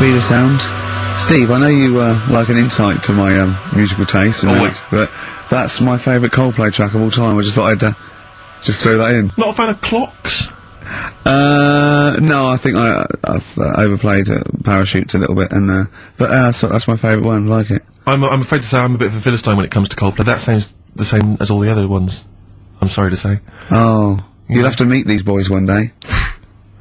speed of sound. Steve, I know you like an insight to my musical taste, but that's my favourite Coldplay track of all time. I just thought I'd just throw that in. Not a fan of clocks? No, I think I've overplayed Parachutes a little bit, and but that's my favourite one. Like it. I'm afraid to say I'm a bit of a Philistine when it comes to Coldplay. That sounds the same as all the other ones. I'm sorry to say. Oh, you'll have to meet these boys one day.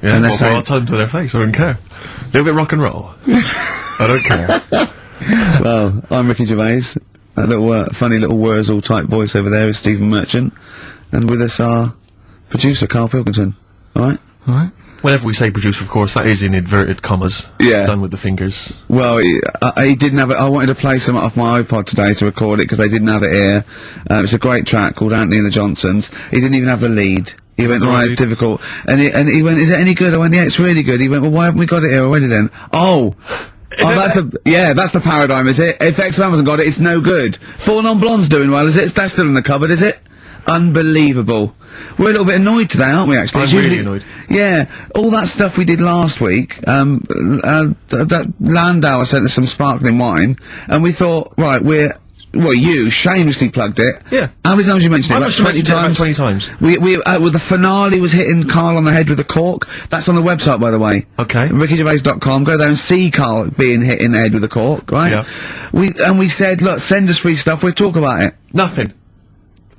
Yeah, well, I'll tell them to their face. I don't care. A little bit rock and roll. I don't care. Well, I'm Ricky Gervais. That little funny little Wurzel type voice over there is Stephen Merchant, and with us our producer Carl Pilkington. All right. Whenever we say producer, of course, that is in inverted commas. Yeah. Done with the fingers. Well, he didn't have it. I wanted to play some off my iPod today to record it because they didn't have it here. It's a great track called Anthony and the Johnsons. He didn't even have the lead. He went, right, it's difficult. And he went, is it any good? I went, yeah, it's really good. He went, well, why haven't we got it here already then? Oh, that's the paradigm, is it? If X-Man hasn't got it, it's no good. Four Non-Blondes doing well, is it? That's still in the cupboard, is it? Unbelievable. We're a little bit annoyed today, aren't we, actually? I'm really annoyed. Yeah, all that stuff we did last week, that Landauer sent us some sparkling wine, and we thought, right, you shamelessly plugged it. Yeah. How many times you mentioned it? I must have mentioned it about 20 times. Well, the finale was hitting Carl on the head with a cork. That's on the website, by the way. Okay. RickyGervais.com. Go there and see Carl being hit in the head with a cork, right? Yeah. We said, look, send us free stuff, we'll talk about it. Nothing.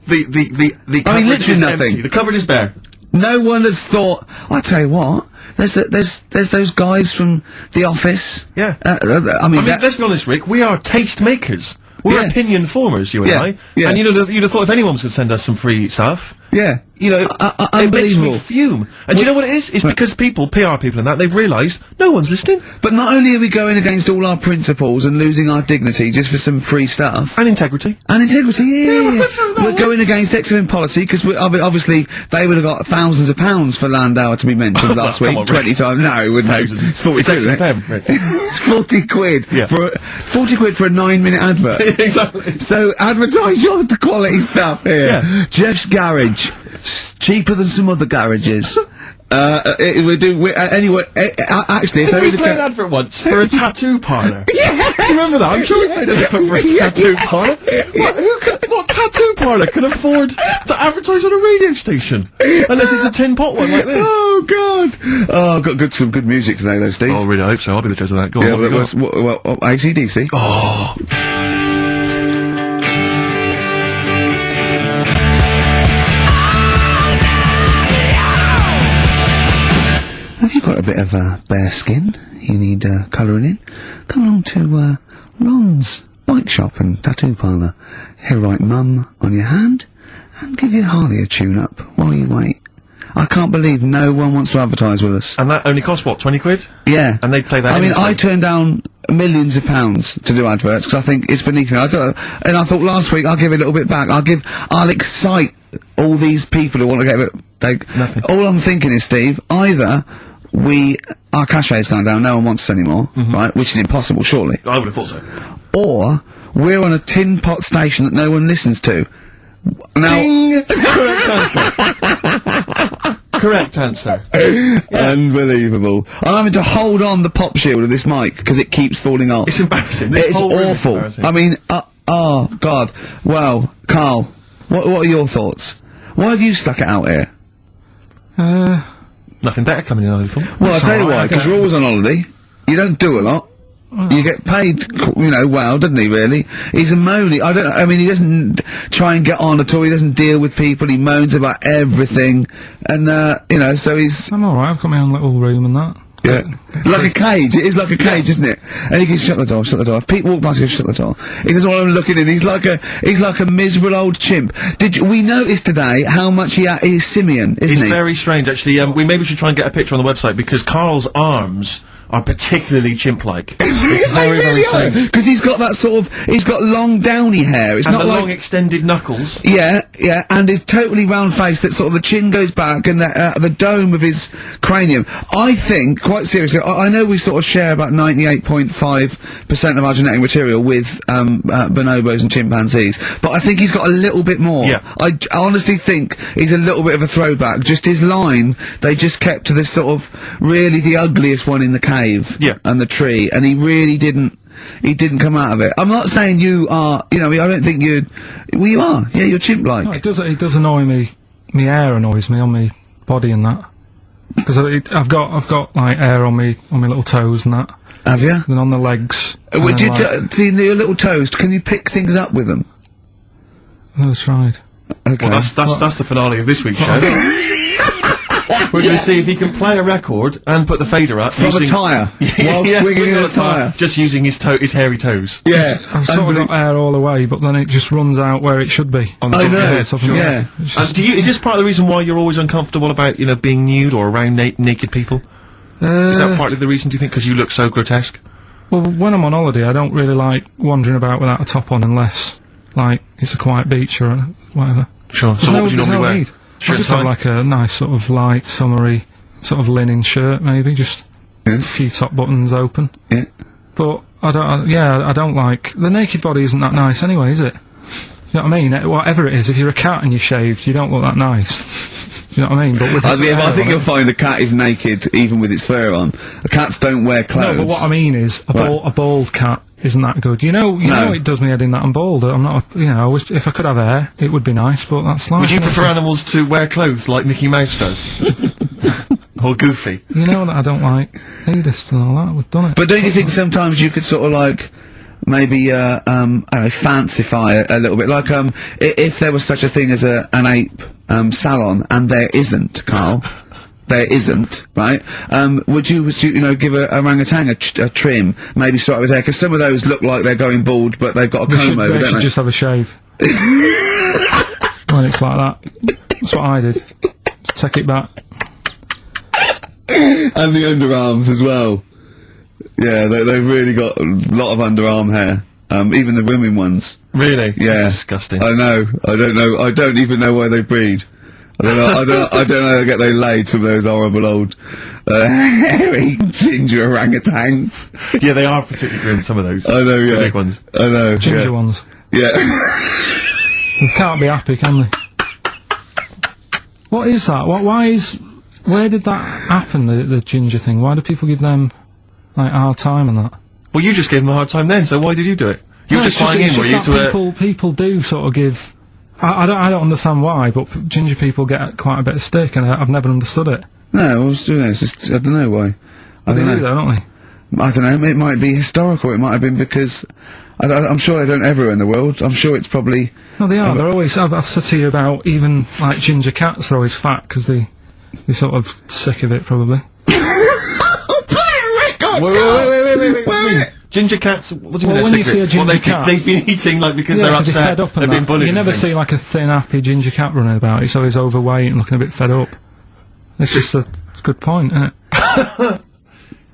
The cupboard literally is nothing. empty. The cupboard is bare. No one has thought, I tell you what, there's those guys from The Office. Yeah. I mean, let's be honest, Rick, we are taste makers. We're opinion formers, you and I. Yeah. And you'd have thought if anyone was going to send us some free stuff. Yeah. You know, it makes unbelievable. me fume. And do you know what it is? It's because people, PR people and that, they've realised no one's listening. But not only are we going against all our principles and losing our dignity just for some free stuff. And integrity. Yeah. We're going against excellent policy, because obviously they would have got thousands of pounds for Landauer to be mentioned last week. On, 20 times. No, it wouldn't. It's 40 quid, isn't it? It's 40 quid. Yeah. 40 quid for a 9-minute advert. Exactly. So advertise your quality stuff here. Yeah. Jeff's Garage. Cheaper than some other garages. Anyway, actually, Did we play an advert once for a tattoo parlour? Yeah! Do you remember that? I'm sure we played an advert for a tattoo parlour. What tattoo parlour can afford to advertise on a radio station? Unless it's a tin pot one like this. Oh, God! Oh, I've got some good music today, though, Steve. Oh, really? I hope so. I'll be the judge of that. Go on, what have you got? Well, AC/DC. Oh. Have you got a bit of bare skin? You need colouring in? Come along to Ron's Bike Shop and Tattoo Parlour. He'll write Mum on your hand and give you Harley a tune-up while you wait. I can't believe no one wants to advertise with us. And that only costs, what, 20 quid? Yeah. And they play that I mean, anytime. I turned down millions of pounds to do adverts, because I think it's beneath me. I thought last week I'll give a little bit back. I'll excite all these people who want to get it. Nothing. All I'm thinking is, Steve, either our cachet's gone down, no one wants us anymore, right? Which is impossible, surely. I would have thought so. Or, we're on a tin pot station that no one listens to. Now, Ding! Correct answer. Correct answer. Unbelievable. I'm having to hold on the pop shield of this mic, because it keeps falling off. It's embarrassing. It's whole room is awful. embarrassing. I mean, oh, God. Well, Carl, what are your thoughts? Why have you stuck it out here? Nothing better coming in, I thought. Well, I'll tell you why, because you're always on holiday. You don't do a lot. You get paid, well, doesn't he, really? He's a moany. He doesn't try and get on at all. He doesn't deal with people. He moans about everything. And, so he's... I'm alright, I've got my own little room and that. Yeah. Like a cage. It is like a cage, isn't it? And he can shut the door. If Pete walked past, he goes, shut the door. He doesn't want him looking in. He's like a miserable old chimp. We noticed today how much he's simian, isn't he? It's very strange, actually. We should try and get a picture on the website, because Carl's arms are particularly chimp-like. It's very, very strange. Because he's got that he's got long downy hair. It's and not the like... long extended knuckles. Yeah, and his totally round face that the chin goes back and the dome of his cranium. I think, quite seriously, I know we sort of share about 98.5% of our genetic material with, bonobos and chimpanzees, but I think he's got a little bit more. Yeah. I honestly think he's a little bit of a throwback. Just his line, they just kept to this really the ugliest one in the cage. cave Yeah. and the tree, and he really didn't. He didn't come out of it. I'm not saying you are. You know, I don't think you. Well, you are. Yeah, you're chimp-like. No, it does annoy me. My hair annoys me on my body and that. Because I've got like hair on me little toes and that, Have you? and on the legs. and Would then, you like, see your little toes? Can you pick things up with them? Oh, that's right. Okay. Well, that's the finale of this week's show. We're going to see if he can play a record and put the fader up From a using- tyre, while Yeah, swinging swinging in on a tyre. just using his hairy toes. Yeah. I've sort of got hair all the way, but then it just runs out where it should be. On the I top of your know. head. Top of my Yeah. head. It's just- Is this part of the reason why you're always uncomfortable about, being nude or around naked people? Is that partly the reason, do you think, because you look so grotesque? Well, when I'm on holiday, I don't really like wandering about without a top on unless, like, it's a quiet beach or whatever. Sure. So what would you there's normally wear? need. Shirt I just and have tie? like a nice sort of light, summery, sort of linen shirt, maybe, just Yeah. a few top buttons open. Yeah. But I don't like the naked body. Isn't that nice anyway? Is it? You know what I mean? Whatever it is, if you're a cat and you're shaved, you don't look that nice. You know what I mean? But with I hair think on you'll it- find a cat is naked even with its fur on. Cats don't wear clothes. No, but what I mean is a Right. bald cat isn't that good. You know, No. it does me head in that I'm bald. I'm not. If I could have hair, it would be nice. But that's like. Would you prefer animals to wear clothes like Mickey Mouse does? Or Goofy? You know that I don't like nudist and all that. We've done it. But don't you think sometimes you could sort of like maybe I don't know, fancify a little bit, like if there was such a thing as an ape salon, and there isn't, Carl. There isn't, right? Would you give a orangutan a trim, maybe sort of his hair? Because some of those look like they're going bald, but they've got a comb over, they don't should they? just have a shave. When it's like that. That's what I did. Just take it back. And the underarms as well. Yeah, they've really got a lot of underarm hair. Even the women ones. Really? Yeah. That's disgusting. I know. I don't know. I don't even know where they breed. I don't know. I don't know how they get their laid, some of those horrible old hairy ginger orangutans. Yeah, they are particularly grim, some of those. I know. Yeah. The big ones. I know. Ginger yeah. ones. Yeah. They can't be happy, can they? What is that? Where did that happen, the ginger thing? Why do people give them, like, a hard time and that? Well, you just gave them a hard time then, so why did you do it? You were No, just flying in, it's were you, that to people do sort of give... I don't understand why, but ginger people get quite a bit of stick, and I've never understood it. No, I was doing this. I don't know why. I They don't do, know. though, don't they? I don't know. It might be historical. It might have been because I'm sure they don't everywhere in the world. I'm sure it's probably. No, they are. They're always... I've said to you about even, like, ginger cats, they're always fat, because they're sort of sick of it, probably. Wait. Ginger cats, what do you mean Well, when they're you sick see of a it? Well, ginger cat- they've been eating, like, because they're 'cause upset, fed up and they've been that. bullied You and never things. see, like, a thin, happy ginger cat running about. It's always overweight and looking a bit fed up. It's just a good point, isn't it? I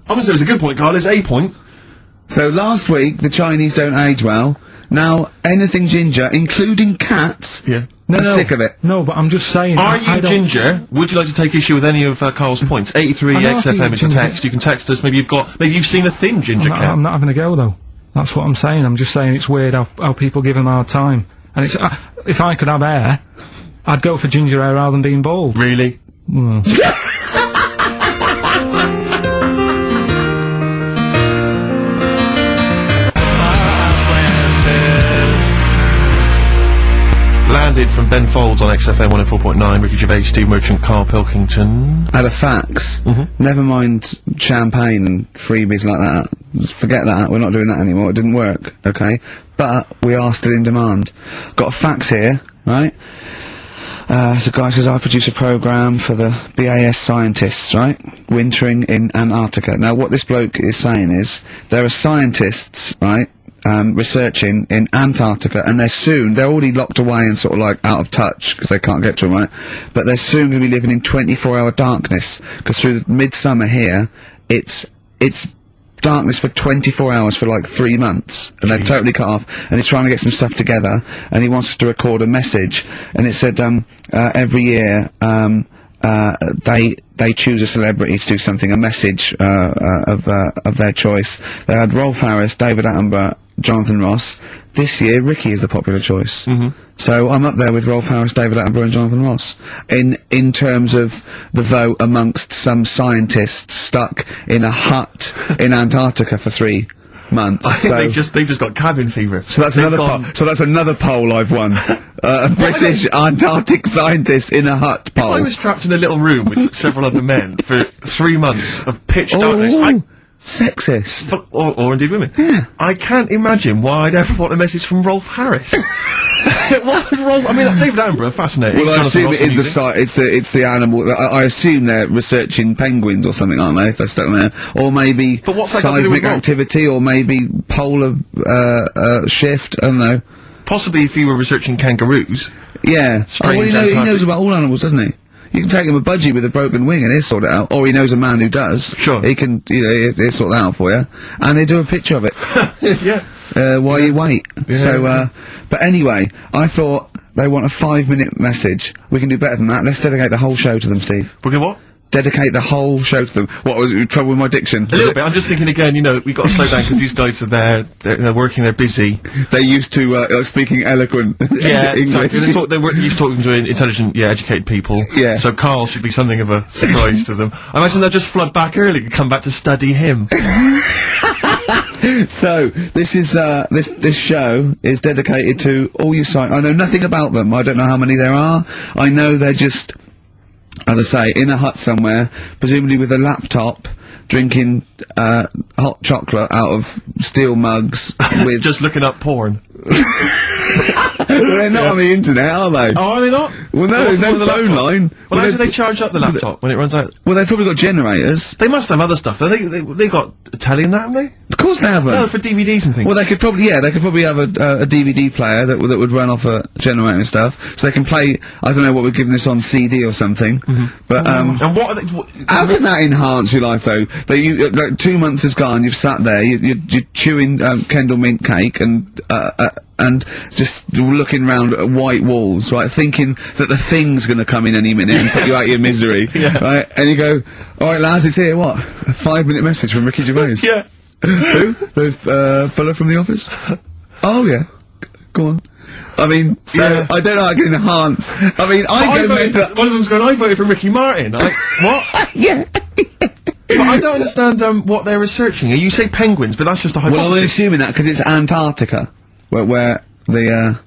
wouldn't say it was a good point, Carl, it's a point. So last week the Chinese don't age well. Now anything ginger, including cats, Yeah. No, are no. sick of it. No, but I'm just saying... Are I you don't- ginger? Would you like to take issue with any of Carl's points? 83 I know, I think XFM is the ginger- text. You can text us. Maybe you've seen a thin ginger cat. I'm not having a go, though. That's what I'm saying. I'm just saying it's weird how people give them a hard time. And it's... if I could have hair, I'd go for ginger hair rather than being bald. Really? Well, Landed from Ben Folds on XFM 104.9. Ricky Gervais, Steve Merchant, Carl Pilkington. Had a fax. Never mind champagne and freebies like that. Just forget that. We're not doing that anymore. It didn't work. Okay, but we are still in demand. Got a fax here, right? So guy says, I produce a programme for the BAS scientists, right? Wintering in Antarctica. Now what this bloke is saying is, there are scientists, right, researching in Antarctica, and they're already locked away and sort of like out of touch, because they can't get to them, right? But they're soon going to be living in 24-hour darkness, because through the midsummer here, it's darkness for 24 hours for like 3 months, and they're totally cut off, and he's trying to get some stuff together, and he wants us to record a message, and it said, every year, they choose a celebrity to do something, a message, of their choice. They had Rolf Harris, David Attenborough, Jonathan Ross, this year Ricky is the popular choice. So I'm up there with Rolf Harris, David Attenborough and Jonathan Ross in terms of the vote amongst some scientists stuck in a hut in Antarctica for 3 months. I think So, they've just got cabin fever. so that's They've another gone- poll. So that's another poll I've won. A British Antarctic scientist in a hut I poll. was trapped in a little room with several other men for 3 months of pitch darkness. Oh, sexist. Or indeed women. I can't imagine why I'd ever want a message from Rolf Harris. Why would Rolf? I mean, David Attenborough, fascinating. Well, I Jonathan assume Ross, it is amusing. it's the animal. I assume they're researching penguins or something, aren't they? If they're stuck there, or maybe But what's that got to do with seismic Rolf? activity, or maybe polar shift. I don't know. Possibly if he were researching kangaroos. Yeah. Strange well, he knows Antarctic- about all animals, doesn't he? You can take him a budgie with a broken wing and he'll sort it out. Or he knows a man who does. Sure. He can, he'll sort that out for you. And they do a picture of it. Yeah. While you wait. So, but anyway, I thought they want a 5-minute message. We can do better than that. Let's dedicate the whole show to them, Steve. Okay, what? Dedicate the whole show to them. What was it, trouble with my diction? A little bit. I'm just thinking again, we've got to slow down because these guys are there, they're working, they're busy. They're used to speaking eloquent Yeah, English. exactly. They were used to talking to intelligent, educated people. Yeah. So Carl should be something of a surprise to them. I imagine they'll just flood back early and come back to study him. So this is this show is dedicated to all you science. I know nothing about them. I don't know how many there are. I know they're just, as I say, in a hut somewhere, presumably with a laptop, drinking hot chocolate out of steel mugs with. Just looking up porn. They're not on the internet, are they? Oh, are they not? Well, no, What's there's no wrong with the phone laptop? line. Well, how Well, do they charge up the laptop when it runs out? Well, they've probably got generators. They must have other stuff. They got a telly and that, haven't they? Of course they haven't. No, for DVDs and things. Well, they could probably have a DVD player that would run off a generator and stuff, so they can play. I don't know what we're giving this on CD or something, but and what are they? how can that enhance your life though? Like 2 months has gone, you've sat there, you're chewing Kendall mint cake and just looking round at white walls, right, thinking that the Thing's going to come in any minute and put you out of your misery, right? And you go, all right, lads, it's here. What? A 5-minute message from Ricky Gervais. Yeah. Who? The fella from the office? Oh, yeah. Go on. I mean, so, Yeah. I don't know how I can enhance. I mean, I go voted, mental. one of them's going, I voted for Ricky Martin. What? Yeah. But I don't understand what they're researching. You say penguins, but that's just a Well, I'm hypothesis. assuming that because it's Antarctica, where the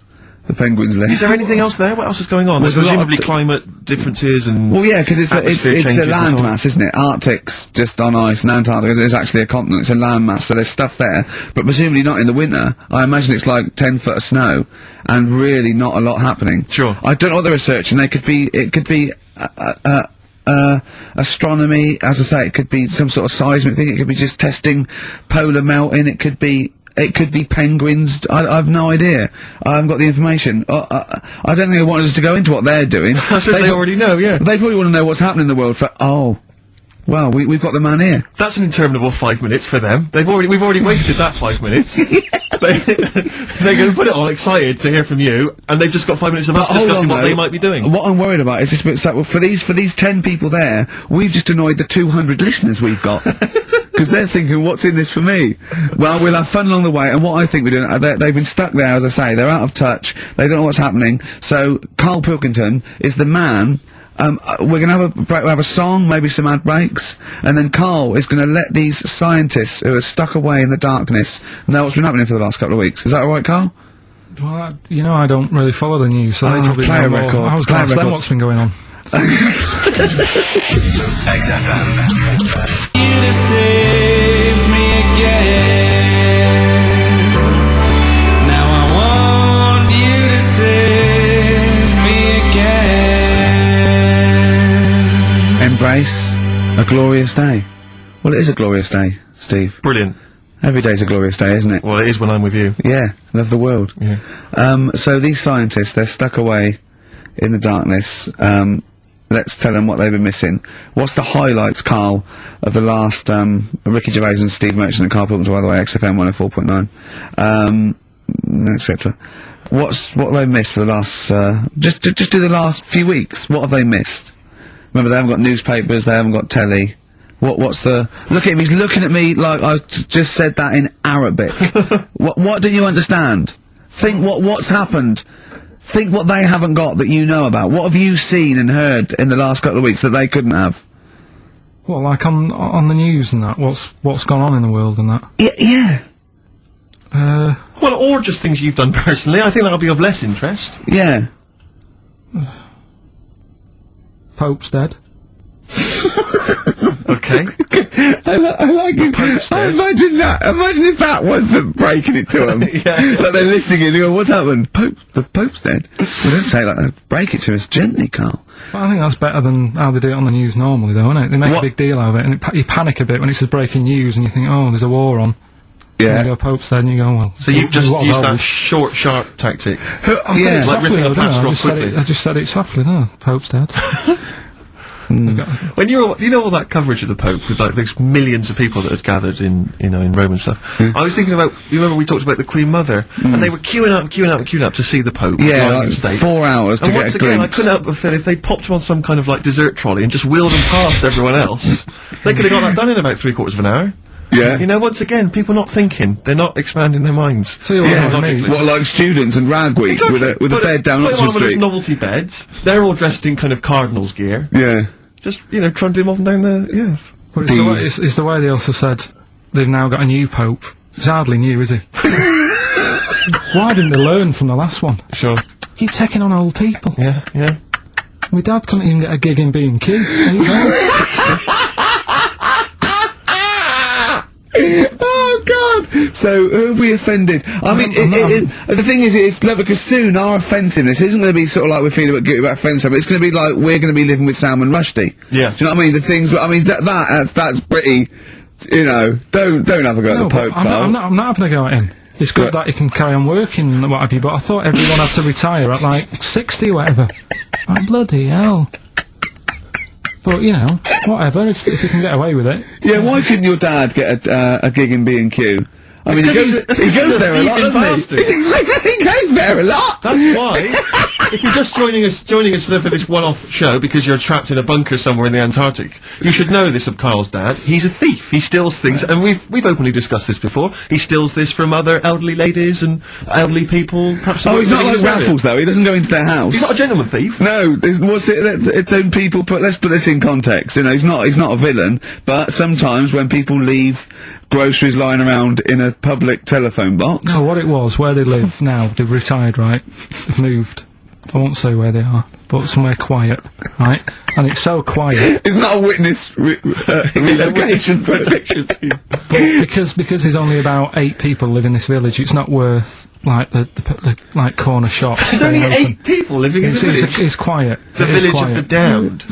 penguins live. Is there anything else there? What else is going on? There's There's a lot of presumably climate differences and... Well, yeah, because it's atmosphere a changes and so on. landmass, isn't it? Arctic's just on ice, and Antarctica is actually a continent. It's a landmass, so there's stuff there, but presumably not in the winter. I imagine it's like 10 foot of snow, and really not a lot happening. Sure. I don't know what they're researching. It could be astronomy, as I say. It could be some sort of seismic thing. It could be just testing polar melting. It could be penguins. I have no idea. I haven't got the information. I don't think they want us to go into what they're doing. I suppose they already know, yeah. They probably want to know what's happening in the world well, we've got the man here. That's an interminable 5 minutes for them. We've already wasted that 5 minutes. They're going to put it on excited to hear from you, and they've just got 5 minutes of us Hold discussing on, what though. they might be doing. What I'm worried about is this bit, so, for these 10 people there, we've just annoyed the 200 listeners we've got. Because they're thinking, what's in this for me? Well, we'll have fun along the way, and what I think we're doing, they've been stuck there, as I say, they're out of touch, they don't know what's happening, so Carl Pilkington is the man. We're gonna have a break, we'll have a song, maybe some ad breaks, and then Carl is gonna let these scientists who are stuck away in the darkness know what's been happening for the last couple of weeks. Is that alright, Carl? Well, I don't really follow the news, so they probably play know a more. record. I was Play going a to ask them record. what's been going on. Embrace a glorious day. Well, it is a glorious day, Steve. Brilliant. Every day's a glorious day, isn't it? Well, it is when I'm with you. Yeah, love the world. Yeah. So these scientists, they're stuck away in the darkness. Let's tell them what they've been missing. What's the highlights, Carl, of the last, Ricky Gervais and Steve Merchant and Carl Pilkington, by the way, XFM 104.9, etc. What have they missed for the last, just do the last few weeks? What have they missed? Remember, they haven't got newspapers, they haven't got telly. What's the... Look at him, he's looking at me like I just said that in Arabic. What do you understand? Think what's happened. Think what they haven't got that you know about. What have you seen and heard in the last couple of weeks that they couldn't have? Well, like on the news and that, what's gone on in the world and that? Yeah. Well, or just things you've done personally. I think that'll be of less interest. Yeah. Pope's dead. Okay. I like it. I imagine that. Imagine if that was them breaking it to them. Yeah. Like they're listening and go, what's happened? The Pope's dead. Well, don't say it like that. Break it to us gently, Carl. But I think that's better than how they do it on the news normally, though, isn't it? They make a big deal out of it, and you panic a bit when it says breaking news, and you think, oh, there's a war on. Yeah. And you go, Pope's dead, and you go, well... So you've just what used that else? short, sharp tactic. I said it Like softly, ripping a though, didn't plaster off I? quickly. I just said it softly, no, Pope's dead. When you know all that coverage of the Pope with like those millions of people that had gathered in Rome and stuff. I was thinking about, you remember we talked about the Queen Mother, and they were queuing up to see the Pope. Yeah, lying like in state. 4 hours to And get once a again, I glimpse. couldn't help but feel if they popped him on some kind of like dessert trolley and just wheeled him past everyone else, they could have got that done in about 3/4 of an hour. Yeah. You know, once again, people not thinking, they're not expanding their minds. So you're Yeah, what I mean. What, like students and Rag Week with a bed down Put them Oxford on one of those Street? novelty beds. They're all dressed in kind of cardinals gear. Yeah. Just, trundling them off and down the, yes. But it's the way they also said they've now got a new Pope. He's hardly new, is he? Why didn't they learn from the last one? Sure. You're taking on old people. Yeah, yeah. My dad couldn't even get a gig in B&Q. There you go. Oh God! So who have we offended? I mean, the thing is, it's like, because soon our offensiveness isn't going to be sort of like we're feeling guilty about offending someone. It's going to be like we're going to be living with Salman Rushdie. Yeah. Do you know what I mean? The things. I mean, that's pretty. Don't have a go at the No, Pope. but I'm not having a go at him. It's good that he can carry on working and what have you, but I thought everyone had to retire at like 60 or whatever. Like, bloody hell. But, whatever, if you can get away with it. Yeah, why couldn't your dad get a gig in B&Q? I mean, he goes there a lot, doesn't he? He goes there a lot! That's why, if you're just joining us for this one-off show because you're trapped in a bunker somewhere in the Antarctic, you should know this of Carl's dad. He's a thief. He steals things, and we've openly discussed this before. He steals this from other elderly ladies and elderly people. Perhaps Oh, he's not like Raffles, though. He doesn't go into their house. He's not a gentleman thief. No, let's put this in context. He's not a villain, but sometimes when people leave groceries lying around in a public telephone box. No, what it was, where they live now, they've retired, right? They've moved. I won't say where they are, but somewhere quiet, right? And it's so quiet. It's not a witness relocation protection scheme. But because there's only about 8 people live in this village, it's not worth like the like corner shops. There's only 8 people living in the village. It's quiet. The It is village quiet. of the damned.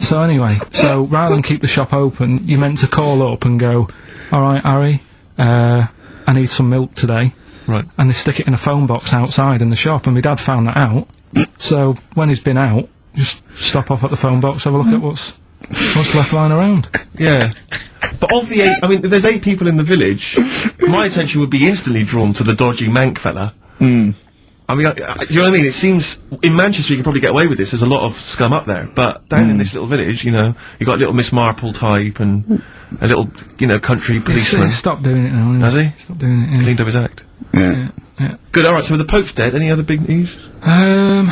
So anyway, so rather than keep the shop open, you're meant to call up and go, "All right, Harry, I need some milk today." Right. And they stick it in a phone box outside in the shop, and my dad found that out. So when he's been out, just stop off at the phone box, have a look at what's left lying around. Yeah. But of the 8, I mean, there's 8 people in the village. My attention would be instantly drawn to the dodgy Mank fella. I mean, do you know what I mean? It seems, in Manchester you can probably get away with this, there's a lot of scum up there, but down in this little village, you got little Miss Marple type and a little, country policeman. He's stopped doing it now. Has he? Stopped doing it, yeah. Cleaned up his act. Yeah. Yeah. Good, alright, so the Pope's dead, any other big news? There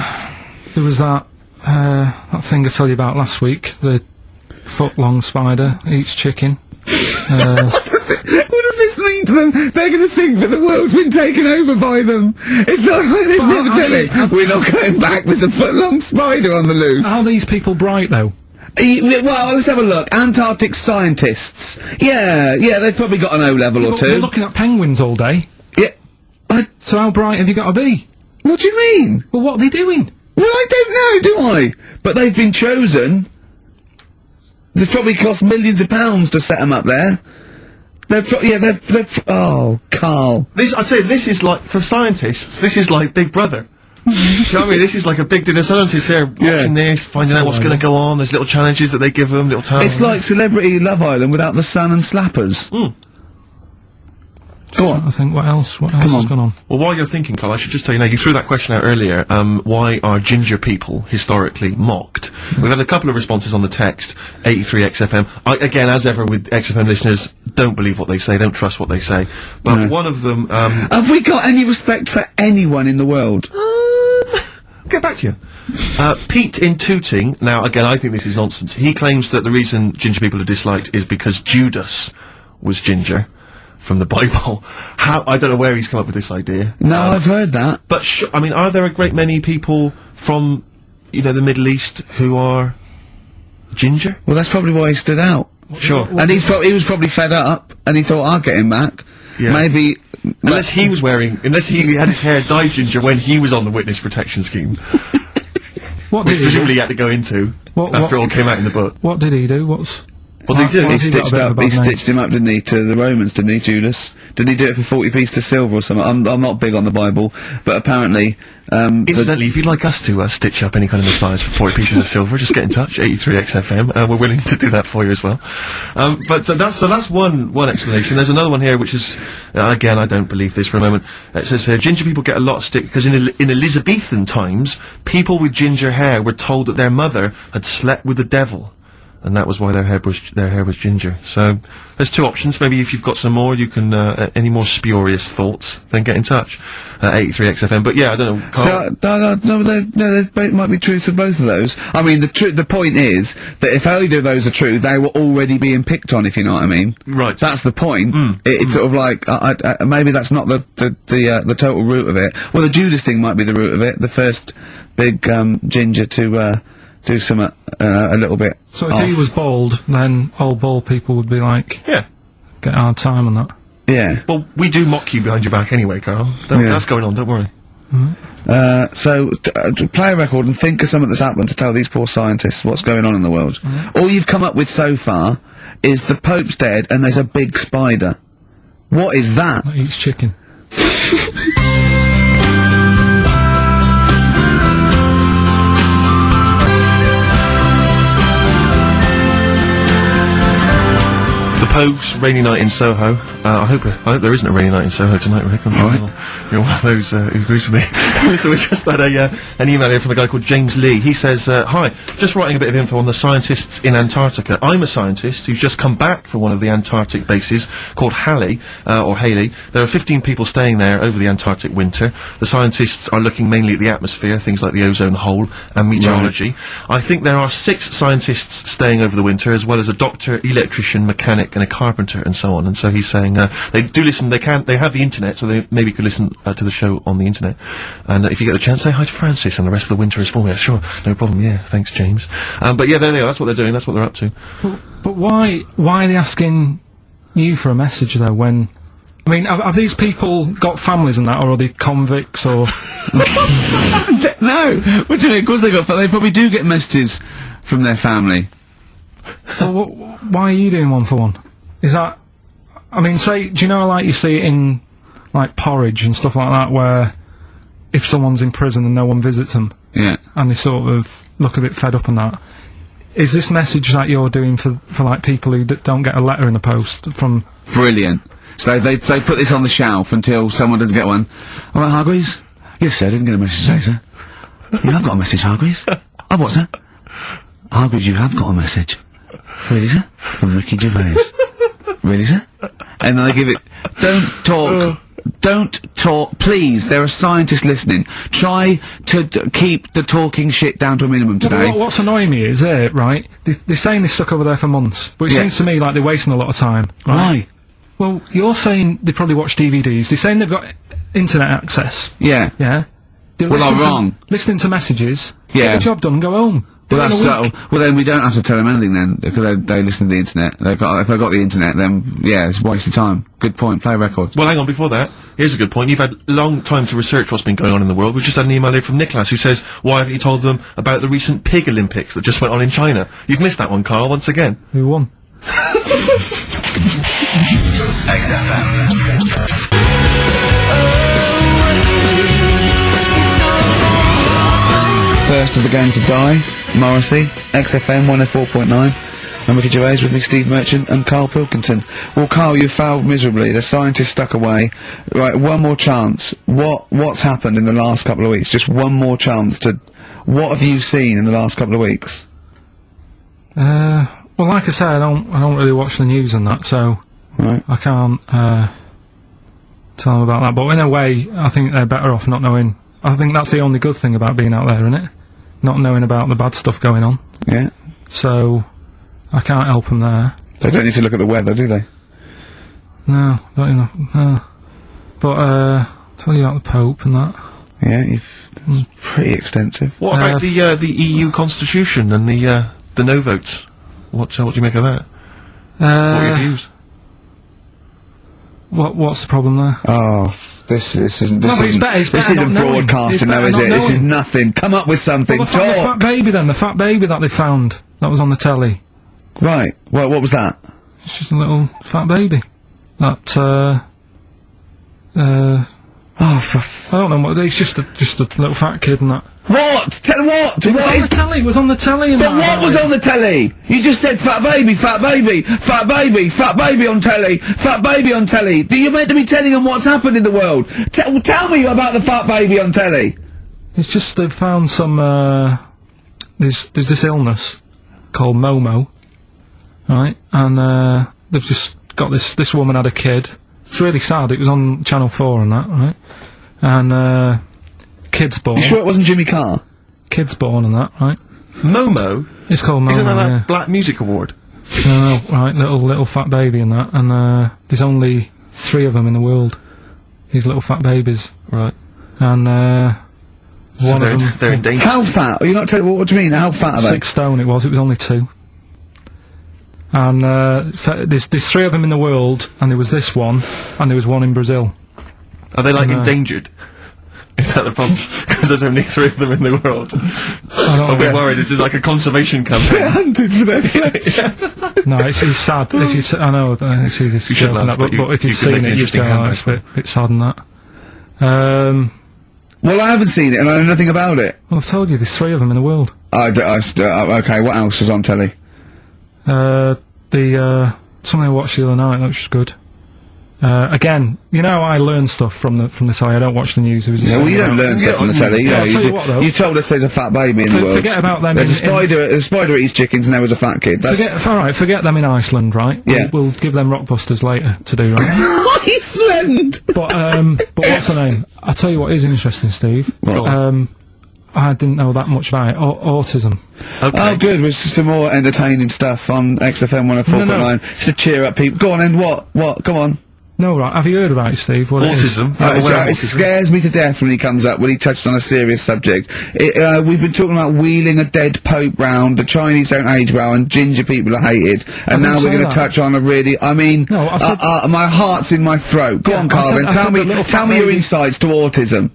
was that thing I told you about last week, the foot-long spider eats chicken. What does this mean to them? They're going to think that the world's been taken over by them. It's not like this epidemic. We're not going back. There's a foot-long spider on the loose. Are these people bright, though? Well, let's have a look. Antarctic scientists. Yeah, they've probably got an O-level or But two. we're looking at penguins all day. Yeah. So how bright have you got to be? What do you mean? Well, what are they doing? Well, I don't know, do I? But they've been chosen. There's probably cost millions of pounds to set them up there. Oh, Carl. I'd say this is like, for scientists, this is like Big Brother. You know what I mean? This is like a big dinner. Scientists there watching this, finding out what's going to go on. There's little challenges that they give them, little tasks. It's like Celebrity Love Island without the sun and slappers. Go on. I think, what else has gone on? Well, while you're thinking, Carl, I should just tell you now, you threw that question out earlier, why are ginger people historically mocked? We've had a couple of responses on the text, 83XFM. Again, as ever with XFM listeners, don't believe what they say, don't trust what they say. But one of them, Have we got any respect for anyone in the world? get back to you. Pete in Tooting, now again I think this is nonsense, he claims that the reason ginger people are disliked is because Judas was ginger from the Bible. I don't know where he's come up with this idea. No, I've heard that. But I mean, are there a great many people from, you know, the Middle East who are ginger? Well, that's probably why he stood out. Sure. And he was probably fed up, and he thought, I'll get him back. Yeah. Maybe... Unless he had his hair dyed ginger when he was on the witness protection scheme. What Which did he presumably do? he had to go into after it all came out in the book. What did he do? What did he do? He has he got a bit of a bad he name? stitched him up, didn't he, to the Romans, didn't he, Judas? Didn't he do it for 40 pieces of silver or something? I'm not big on the Bible, but apparently, Incidentally, if you'd like us to stitch up any kind of Messiahs for 40 pieces of silver, just get in touch, 83XFM, we're willing to do that for you as well. But that's one explanation. There's another one here which is, again, I don't believe this for a moment. It says here, ginger people get a lot of stick because in Elizabethan times, people with ginger hair were told that their mother had slept with the devil. And that was why their hair was ginger. So, there's two options. Maybe if you've got some more, you can, any more spurious thoughts, then get in touch. 83XFM. But yeah, I don't know. Carl? So, there might be truth to both of those. I mean, the point is that if either of those are true, they were already being picked on, if you know what I mean. Right. That's the point. It's sort of like, maybe that's not the total root of it. Well, the Judas thing might be the root of it. The first big, ginger to, do some, a little bit So if off. he was bald, then old bald people would be like, Yeah. get a hard time on that. Yeah. Well, we do mock you behind your back anyway, Carl. That's going on, don't worry. So, play a record and think of something that's happened to tell these poor scientists what's going on in the world. All you've come up with so far is the Pope's dead and there's a big spider. What is that? That eats chicken. Pogues, rainy night in Soho. I hope there isn't a rainy night in Soho tonight, Rick. I'm sure you're one of those who agrees with me. So we just had an email here from a guy called James Lee. He says, hi, just writing a bit of info on the scientists in Antarctica. I'm a scientist who's just come back from one of the Antarctic bases called Halley, or Haley. There are 15 people staying there over the Antarctic winter. The scientists are looking mainly at the atmosphere, things like the ozone hole and meteorology. I think there are 6 scientists staying over the winter, as well as a doctor, electrician, mechanic, and a carpenter, and so on. And so he's saying they do listen. They have the internet, so they maybe could listen to the show on the internet. And if you get the chance, say hi to Francis, and the rest of the winter is for me. Sure, no problem. Yeah, thanks, James. But yeah, there they are. That's what they're doing. That's what they're up to. But why are they asking you for a message though? When I mean, have these people got families and that, or are they convicts, or? No, what do you mean? Of course they probably do get messages from their family. Well, why are you doing one for one? Is that? I mean, say, do you know, like you see it in like Porridge and stuff like that, where if someone's in prison and no one visits them, Yeah. and they sort of look a bit fed up and that. Is this message that you're doing for like people who don't get a letter in the post from? Brilliant. So they put this on the shelf until someone doesn't get one. All right, Hargreaves? Yes, sir, I didn't get a message today, sir. You have got a message, Hargreaves? Oh, what, sir? Hargreaves, you have got a message. Really, sir? From Ricky Gervais. Really, sir? And then they give it... Don't talk, please. There are scientists listening. Try to keep the talking shit down to a minimum today. What's annoying me is, right, they're saying they're stuck over there for months, but it Yes. seems to me like they're wasting a lot of time. Right? Why? Well, you're saying they probably watch DVDs. They're saying they've got internet access. Yeah. Yeah? They're Well, I'm listening to- wrong. Listening to messages. Yeah. Get the job done and go home. Well, Do it that's in a week. subtle. Well, then we don't have to tell them anything then, because they listen to the internet. If they've got the internet, then, yeah, it's a waste of time. Good point. Play a record. Well, hang on, before that, here's a good point. You've had long time to research what's been going on in the world. We've just had an email here from Nicholas who says, why haven't you told them about the recent Pig Olympics that just went on in China? You've missed that one, Carl, once again. Who won? First of the gang to die, Morrissey, XFM 104.9. I'm Ricky Gervais with me, Steve Merchant and Carl Pilkington. Well, Carl, you failed miserably. The scientists stuck away. Right, one more chance. What's happened in the last couple of weeks? Just one more chance to... What have you seen in the last couple of weeks? Well, like I say, I don't really watch the news and that, so Right. I can't tell them about that. But in a way, I think they're better off not knowing. I think that's the only good thing about being out there, isn't it? Not knowing about the bad stuff going on. Yeah. So I can't help them there. They don't need to look at the weather, do they? No, don't you know? No. But tell you about the Pope and that. Yeah, pretty extensive. What about the EU Constitution and the no votes? What do you make of that? What are your views? What's the problem there? Oh, this isn't No, but it's better- it's this better isn't not knowing. broadcasting It's now, better is not it? This is knowing. nothing. Come up with something. Well, the fat Talk. baby then, the fat baby that they found, that was on the telly. Right. Well, what was that? It's just a little fat baby. That, Oh, for I don't know what, it's just a little fat kid and that. what? Tell what? It was What on is? the telly, it was on the telly and But that. what was on the telly? You just said fat baby, fat baby, fat baby, fat baby on telly, fat baby on telly. You're meant to be telling them what's happened in the world. Tell me about the fat baby on telly. It's just they've found some, there's this illness called Momo, right? And, they've just got this woman had a kid. It's really sad, it was on Channel 4 and that, right? And, kid's born. You sure it wasn't Jimmy Carr? Kid's born and that, right? Momo? It's called Momo, Isn't that yeah. that Black Music Award? No, right, little fat baby and that, and there's only 3 of them in the world. These little fat babies, Right. and So one of them, they're in danger. How fat? Are you not telling what do you mean? How fat are they? 6 stone. It was only 2. And there's 3 of them in the world, and there was this one, and there was one in Brazil. Are they like No. endangered? Is that the problem? Because there's only 3 of them in the world. I'm a bit worried. This is like a conservation campaign. Hunted for their flesh. No, it's sad. If you, I know, it's easy to You shouldn't joke and have, that, but but if you you've could make seen an it, you'd interesting go, oh, handbag it's for a bit sad and that. Well, I haven't seen it, and I know nothing about it. Well, I've told you, there's 3 of them in the world. Okay, what else was on telly? Something I watched the other night, which was good. Again, you know, I learn stuff from the telly. I don't watch the news. It was just Yeah, well, you something don't about- learn stuff from the telly. Yeah, I'll you, tell you what, though. you told us there's a fat baby in the world. Forget about them There's in- a spider eats chickens, and there was a fat kid. That's Forget them in Iceland, right? Yeah. We'll give them Rockbusters later to do, right? Iceland. But what's the name? I'll tell you what is interesting, Steve. What? I didn't know that much about it. Autism. Okay. Oh, good. There's some more entertaining stuff on XFM 104.9. No. Just to cheer up people. Go on, and what? Come on. No, right. Have you heard about it, Steve? What it is? Autism. Yeah, I'm aware of It autism. scares me to death when he comes up, when he touches on a serious subject. We've been talking about wheeling a dead pope round, the Chinese don't age well, and ginger people are hated, and now didn't we're say going to that. touch on a really, I mean, No, I said- my heart's in my throat. Go Yeah, on, I said- Carvin, I said the little tell fat me your lady- insights to autism.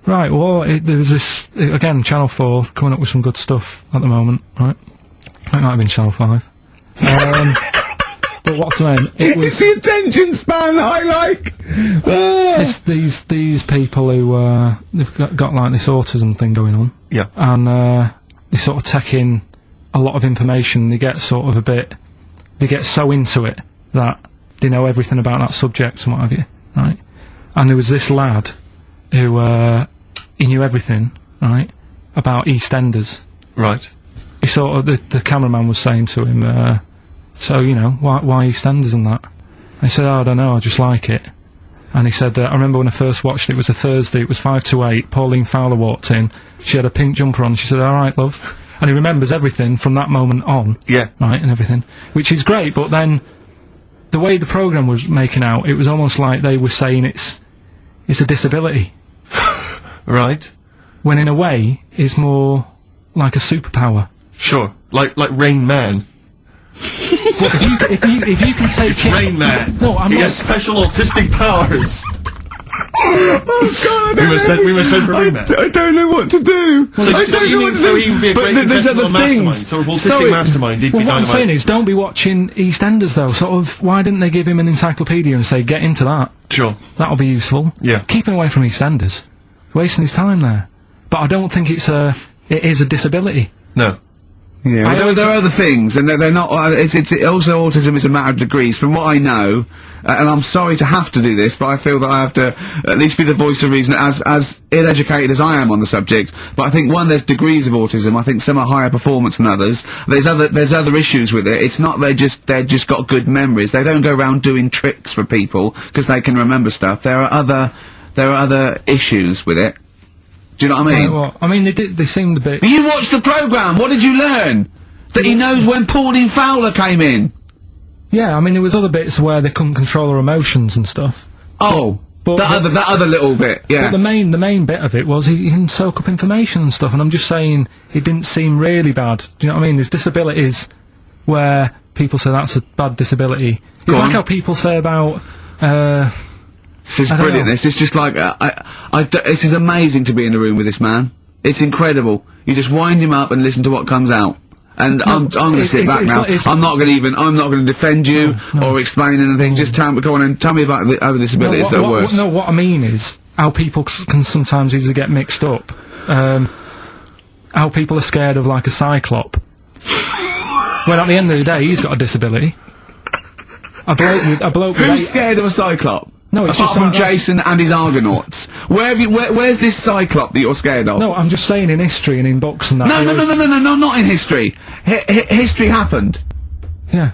Right, well, there was this, again, Channel 4, coming up with some good stuff at the moment, right? It might have been Channel 5. But what's the name? It It's was, the attention span I like. Ah. it's these people who, they've got like this autism thing going on, Yeah. and, they sort of take in a lot of information, they get sort of they get so into it that they know everything about that subject and what have you, right? And there was this lad who, he knew everything, right, about EastEnders. Right. He sort of, the cameraman was saying to him, so, you know, why EastEnders and that? And he said, oh, I don't know, I just like it. And he said, I remember when I first watched it, it was a Thursday, it was 5 to 8, Pauline Fowler walked in, she had a pink jumper on, she said, alright, love. And he remembers everything from that moment on, Yeah. right, and everything. Which is great, but then, the way the programme was making out, it was almost like they were saying it's a disability. Right. When in a way, it's more like a superpower. Sure. Like Rain Man. Well, if you can take it... Rain Man. No, I'm he not... has special autistic powers. Oh God! We were sent for Rain Man. I don't know what to do. So I you don't know mean what to so do. he would be a But great there's contestant other on Mastermind? things. So a autistic Sorry. mastermind, he'd Well, be what I'm saying dynamite. is, don't be watching EastEnders, though. Sort of, why didn't they give him an encyclopedia and say, get into that? Sure. That'll be useful. Yeah. Keep him away from EastEnders. Wasting his time there. But I don't think it is a disability. No. Yeah, well, there are other things, and they're not. It's also autism is a matter of degrees. From what I know, and I'm sorry to have to do this, but I feel that I have to at least be the voice of reason, as ill-educated as I am on the subject. But I think there's degrees of autism. I think some are higher performance than others. There's other issues with it. It's not they're just got good memories. They don't go around doing tricks for people because they can remember stuff. There are other issues with it. Do you know what I mean? Well, I mean, they seemed a bit... You watched the programme, what did you learn? That he knows when Pauline Fowler came in? Yeah, I mean, there was other bits where they couldn't control their emotions and stuff. Oh, But that other little bit, yeah. But the main bit of it was he can soak up information and stuff, and I'm just saying, it didn't seem really bad. Do you know what I mean? There's disabilities where people say that's a bad disability. It's like how people say about, This is brilliant. This is just like this is amazing to be in a room with this man. It's incredible. You just wind him up and listen to what comes out. And I'm going to sit back now. I'm not going to defend you or explain anything. Just go on and tell me about the other disabilities that are worse. No, what I mean is how people can sometimes easily get mixed up. How people are scared of like a cyclop. When at the end of the day, he's got a disability. A bloke with Who's scared of a cyclop? No, it's apart just from Jason and his Argonauts. Where's this cyclop that you're scared of? No, I'm just saying in history and in books and that. No, not in history. History happened. Yeah.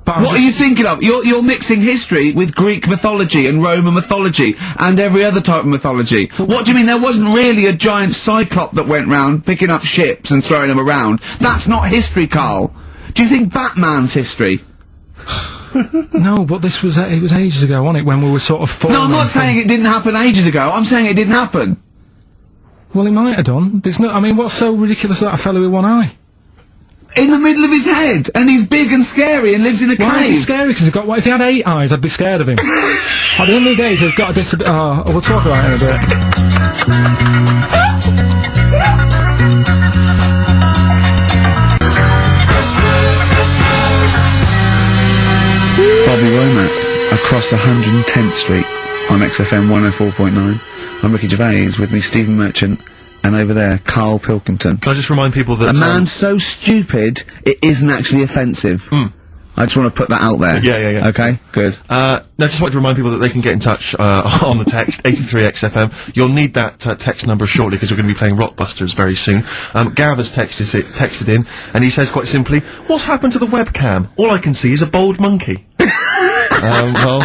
But what are you thinking of? You're mixing history with Greek mythology and Roman mythology and every other type of mythology. What do you mean there wasn't really a giant cyclop that went round picking up ships and throwing them around? That's not history, Carl. Do you think Batman's history? No, but this was it was ages ago, wasn't it? When we were sort of No, I'm not saying it didn't happen ages ago. I'm saying it didn't happen. Well, it might have done. There's no. I mean, what's so ridiculous about a fellow with one eye? In the middle of his head, and he's big and scary and lives in a Why is he cave. scary? Because he's got. What if he had 8 eyes? I'd be scared of him. At the end of the day, he's got a disability. Oh, we'll talk about it in a bit. Bobby Womack across 110th Street on XFM 104.9. I'm Ricky Gervais, with me Stephen Merchant, and over there Carl Pilkington. Can I just remind people that... A man so stupid, it isn't actually offensive. I just want to put that out there. Yeah. Okay, good. No, just want to remind people that they can get in touch on the text 83XFM. You'll need that text number shortly because we're going to be playing Rockbusters very soon. Gav has texted in, and he says quite simply, "What's happened to the webcam? All I can see is a bald monkey." Well,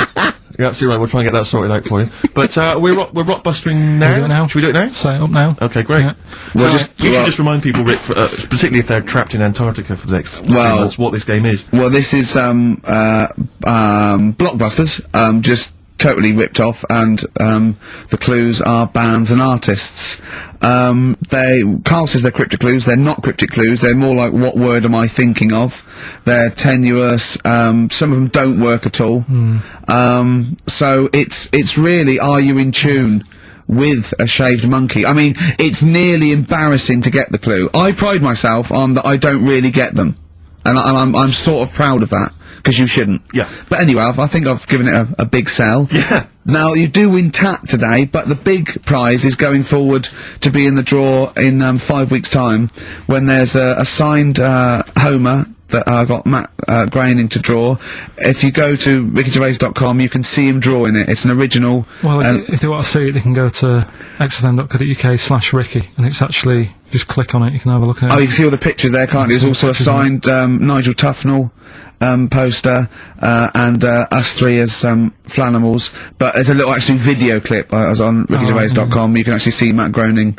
you're absolutely right. We'll try and get that sorted out for you. But we're rockbustering now. Should we do it now? Should we do it now? Set it up now. Okay, great. Yeah. Well, You should just remind people, Rick, particularly if they're trapped in Antarctica for the next 3 Well- months, what this game is. Well, this is, Blockbusters, just totally ripped off, and, the clues are bands and artists. Carl says they're cryptic clues. They're not cryptic clues. They're more like, what word am I thinking of? They're tenuous. Some of them don't work at all. So it's really, are you in tune with a shaved monkey? I mean, it's nearly embarrassing to get the clue. I pride myself on that I don't really get them. And I'm sort of proud of that, because you shouldn't. Yeah. But anyway, I think I've given it a big sell. Yeah. Now, you do win TAT today, but the big prize is going forward to be in the draw in 5 weeks' time, when there's a signed Homer that I got Matt Groening to draw. If you go to rickygervais.com, you can see him drawing it. It's an original. Well, if they want to see it, they can go to xfm.co.uk/Ricky, and it's actually, just click on it, you can have a look at it. Oh, you can see all the pictures there, can't you? There's also a signed Nigel Tufnell poster, and us three as Flanimals. But there's a little actually video clip. I was on rickygervais.com. You can actually see Matt Groening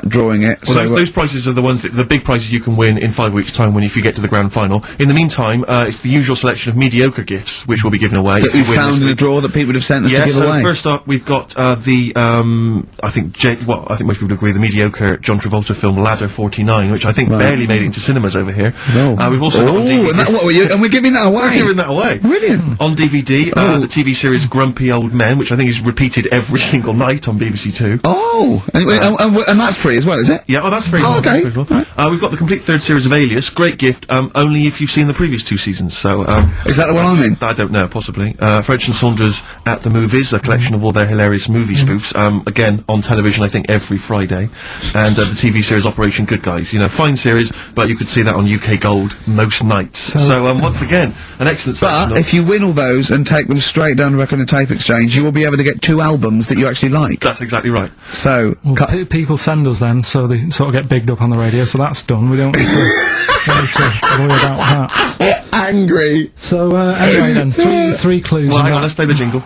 drawing it. Well, So, those prizes are the ones the big prizes you can win in 5 weeks' time if you get to the grand final. In the meantime, it's the usual selection of mediocre gifts which will be given away. that if you we win found this in a week. drawer that people would have sent us Yeah, to give so away. first up we've got I think I think most people agree the mediocre John Travolta film Ladder 49, which I think barely made it into cinemas over here. No. We've also got on DVD. And we're giving that away. We're giving that away. Brilliant. On DVD, the TV series Grumpy Old Men, which I think is repeated every single night on BBC Two. Oh, and that's free as well, is it? Yeah, that's free. Oh, okay. We've got the complete third series of Alias. Great gift, only if you've seen the previous 2 seasons, so, Is that the one I'm in? I don't know, possibly. French and Saunders at the Movies, a collection of all their hilarious movie spoofs, again, on television, I think, every Friday. And, the TV series Operation Good Guys. You know, fine series, but you could see that on UK Gold most nights. So, once again, an excellent But selection. if you win all those and take them straight down to Record and Tape Exchange, you will be able to get 2 albums that you actually like. That's exactly right. So, Well, people send us them, so they sort of get bigged up on the radio, so that's done. We don't need to, worry about that. angry. So, anyway then, three clues. Well, and hang on, that. let's play the jingle.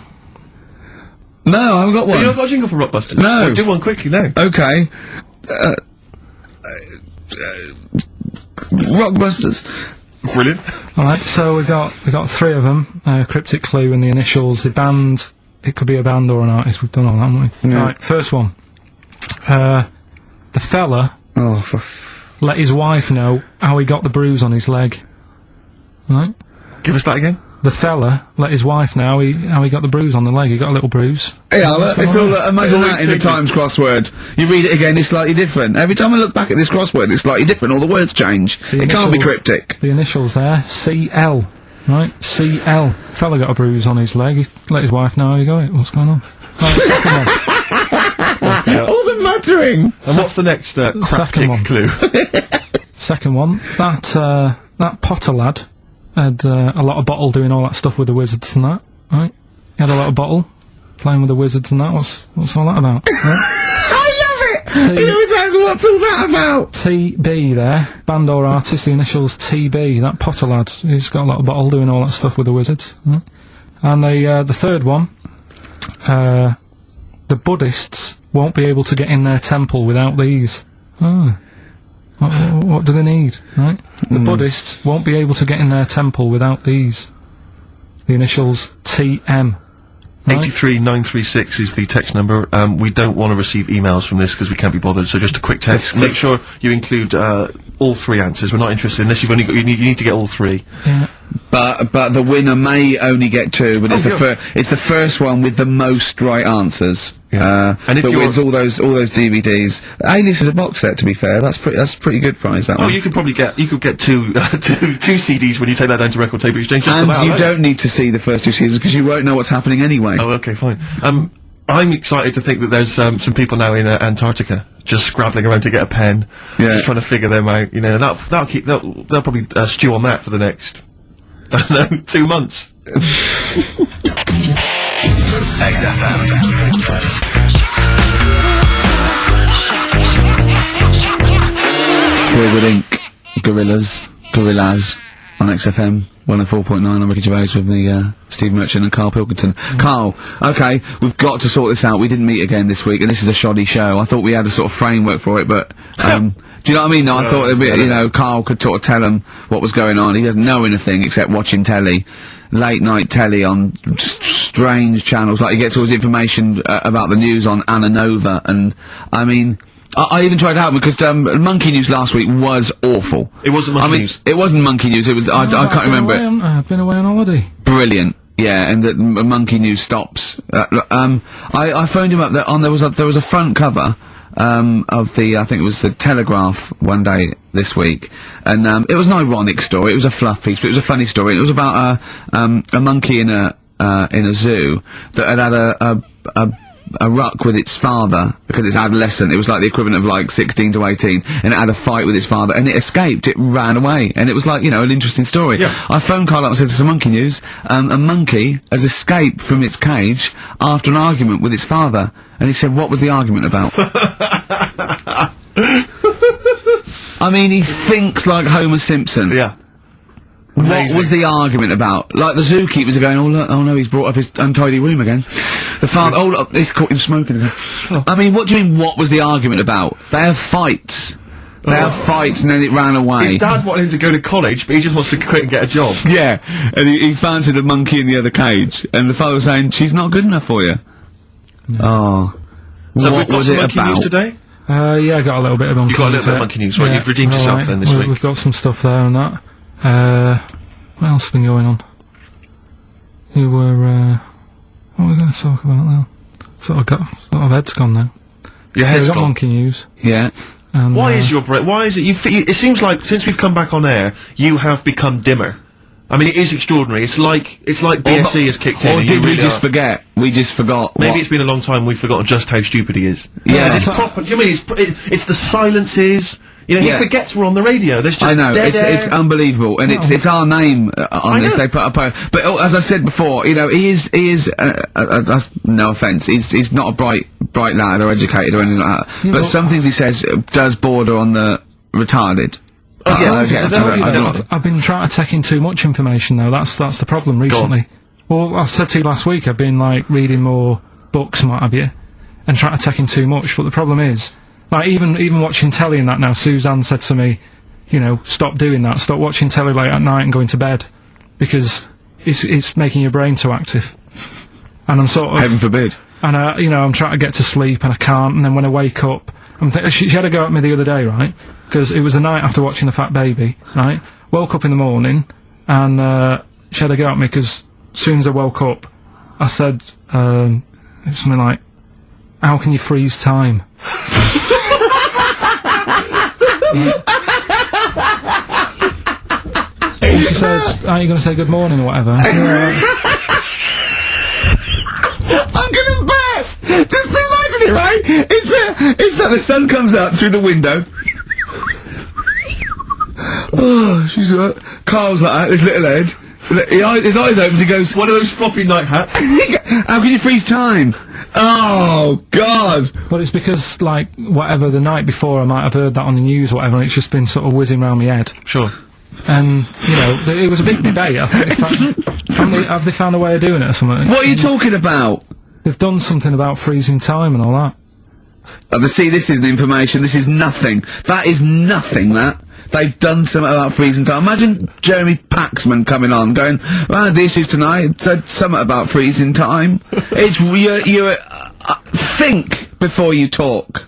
No, I haven't got one. You not got a jingle for Rockbusters? No. Well, do one quickly now. Okay. Rockbusters. Brilliant. Alright, so we got 3 of them. Cryptic clue and the initials. The band, it could be a band or an artist. We've done all that, haven't we? Yeah. Alright, first one. The fella Oh, let his wife know how he got the bruise on his leg. Right? Give us that again. The fella let his wife know how he got the bruise on the leg. He got a little bruise. Yeah, it's all, imagine It's that always in the tricky. Times crossword. You read it again, it's slightly different. Every time I look back at this crossword, it's slightly different. All the words change. The It can't be initials- cryptic. The initials there, CL. Right? CL. Fella got a bruise on his leg. He let his wife know how he got it. What's going on? Right, second one. All the muttering! And what's the next second cryptic one. clue? Second one. That Potter lad had a lot of bottle doing all that stuff with the wizards and that. Right? He had a lot of bottle playing with the wizards and that. What's all that about? Right? I love it! He always asks, what's all that about? TB there, band or artist, the initials TB, that Potter lad, he's got a lot of bottle doing all that stuff with the wizards. Right? And the third one, the Buddhists won't be able to get in their temple without these. Oh. What do they need, right? The Buddhists won't be able to get in their temple without these. The initials TM. Right? 83936 is the text number. We don't want to receive emails from this because we can't be bothered, so just a quick text. Make sure you include all 3 answers. We're not interested unless you've only got, you need to get all 3. Yeah. But the winner may only get 2, but it's Oh, it's the first one with the most right answers. Yeah. And if that you're- wins all those DVDs. Alias is a box set, to be fair. That's a pretty good prize, that Oh, one. you could probably get two CDs when you take that down to Record Tape Exchange. Just And about, you right? don't need to see the first 2 seasons because you won't know what's happening anyway. Oh, okay, fine. I'm excited to think that there's some people now in Antarctica just scrabbling around to get a pen, Yeah. just trying to figure them out. You know, they'll probably stew on that for the next, I don't know, 2 months. Forward Inc. Gorillas on XFM 104.9 on Ricky Gervais with the Steve Merchant and Carl Pilkington. Carl, okay, we've got to sort this out. We didn't meet again this week, and this is a shoddy show. I thought we had a sort of framework for it, but do you know what I mean? No, I thought it'd be, you know, Carl could sort of tell him what was going on. He doesn't know anything except watching telly, late night telly on strange channels. Like he gets all his information about the news on Anna Nova, and I mean. I even tried to help because Monkey News last week was awful. It wasn't Monkey News. It wasn't Monkey News. It was I can't remember it. I've been away on holiday. Brilliant. Yeah, and that Monkey News stops. I phoned him up. There was a front cover of the I think it was the Telegraph one day this week, and it was an ironic story. It was a fluff piece, but it was a funny story. It was about a monkey in a zoo that had a ruck with its father because it's adolescent. It was like the equivalent of like 16 to 18, and it had a fight with its father, and it escaped. It ran away, and it was like, you know, an interesting story. Yeah. I phoned Carl up and said, "This is Monkey News. A monkey has escaped from its cage after an argument with its father." And he said, "What was the argument about?" I mean, he thinks like Homer Simpson. Yeah. What Amazing. was the argument about? Like the zookeepers are going, "Oh look, oh no, he's brought up his untidy room again." The father, "Oh look, he's caught him smoking again." I mean, what do you mean? What was the argument about? They have fights. They have fights, and then it ran away. His dad wanted him to go to college, but he just wants to quit and get a job. Yeah, and he fancied a monkey in the other cage, and the father was saying, "She's not good enough for you." Oh, So what we've got was some it Monkey about? News today? Yeah, I got a little bit of Monkey You got a little bit of there. Monkey News, right? You've redeemed yourself alright, then this week. We've got some stuff there and that. What else has been going on? You were, what are we going to talk about now? Sort of head's gone now. Your Yeah, head's we got gone. monkey news. Yeah. And, Why is your brain? Why is it? It seems like since we've come back on air, you have become dimmer. I mean, it is extraordinary. It's like BSC has kicked in. Or and did you we really just are. forget? We just forgot. Maybe what- it's been a long time. We've forgotten just how stupid he is. Yeah. It's proper. Do you mean it's the silences? You know, Yeah. he forgets we're on the radio. There's just I know, dead air. it's unbelievable, and it's our name on I this. know. They put up but as I said before, you know, he is, no offence, he's not a bright lad or educated or anything like that, but but- some things he says does border on the retarded. Oh, yeah, okay, I I don't don't- I don't- I've been trying to take in too much information though. That's the problem recently. Well, I said to you last week, I've been like reading more books and what have you, and trying to take in too much. But the problem is, like even watching telly and that now. Suzanne said to me, you know, stop doing that. Stop watching telly late at night and going to bed, because it's making your brain too active. And I'm sort of, Heaven forbid. and you know, I'm trying to get to sleep and I can't. And then when I wake up, she had a go at me the other day, right? Because it was the night after watching The Fat Baby, right? Woke up in the morning, and she had a go at me because as soon as I woke up, I said something like, "How can you freeze time?" And she says, "Are you going to say good morning or whatever?" I'm gonna burst! Just imagine it, right? It's that the sun comes out through the window. Oh, she's Carl's like that, his little head. His eyes open, he goes, One of those floppy night hats. how can you freeze time? Oh, God! But it's because, like, whatever, the night before I might have heard that on the news or whatever, and it's just been sort of whizzing round my head. Sure. And, you know, it was a big debate. I think have they found a way of doing it or something? What are you talking about? They've done something about freezing time and all that. See, this isn't information, this is nothing. That is nothing, that. They've done something about freezing time. Imagine Jeremy Paxman coming on, going, well, the issues tonight said something about freezing time. It's, think before you talk.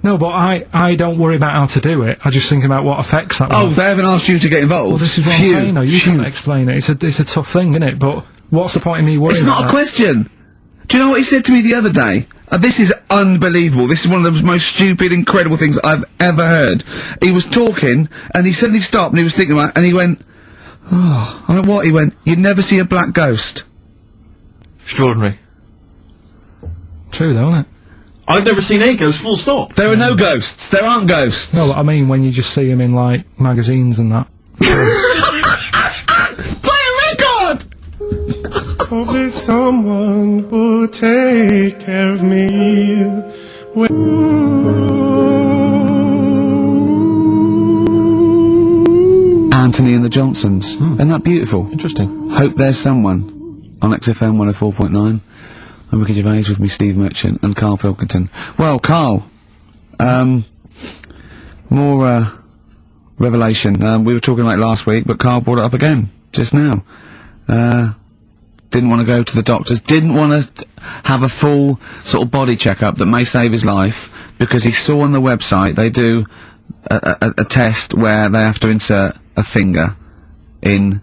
No, but I don't worry about how to do it. I just think about what effects that will Oh, have. they haven't asked you to get involved? Well, this is what I'm saying, though. You can't explain it. It's a tough thing, isn't it? But what's the point in me worrying It's about not a that? question. Do you know what he said to me the other day? This is unbelievable. This is one of the most stupid, incredible things I've ever heard. He was talking, and he suddenly stopped, and he was thinking about it, and he went, oh, I don't know what, he went, you'd never see a black ghost. Extraordinary. True, though, isn't it? I've never seen a ghost, full stop. There are no ghosts. There aren't ghosts. No, what I mean when you just see them in, like, magazines and that. Play a record! Hope there's someone who'll take care of me. Anthony and the Johnsons. Isn't that beautiful? Interesting. Hope there's someone on XFM 104.9. I'm Ricky Gervais with me, Steve Merchant, and Carl Pilkington. Well, Carl, more, revelation. We were talking about it last week, but Carl brought it up again, just now. Didn't want to go to the doctors, didn't want to have a full sort of body checkup that may save his life, because he saw on the website they do a test where they have to insert a finger in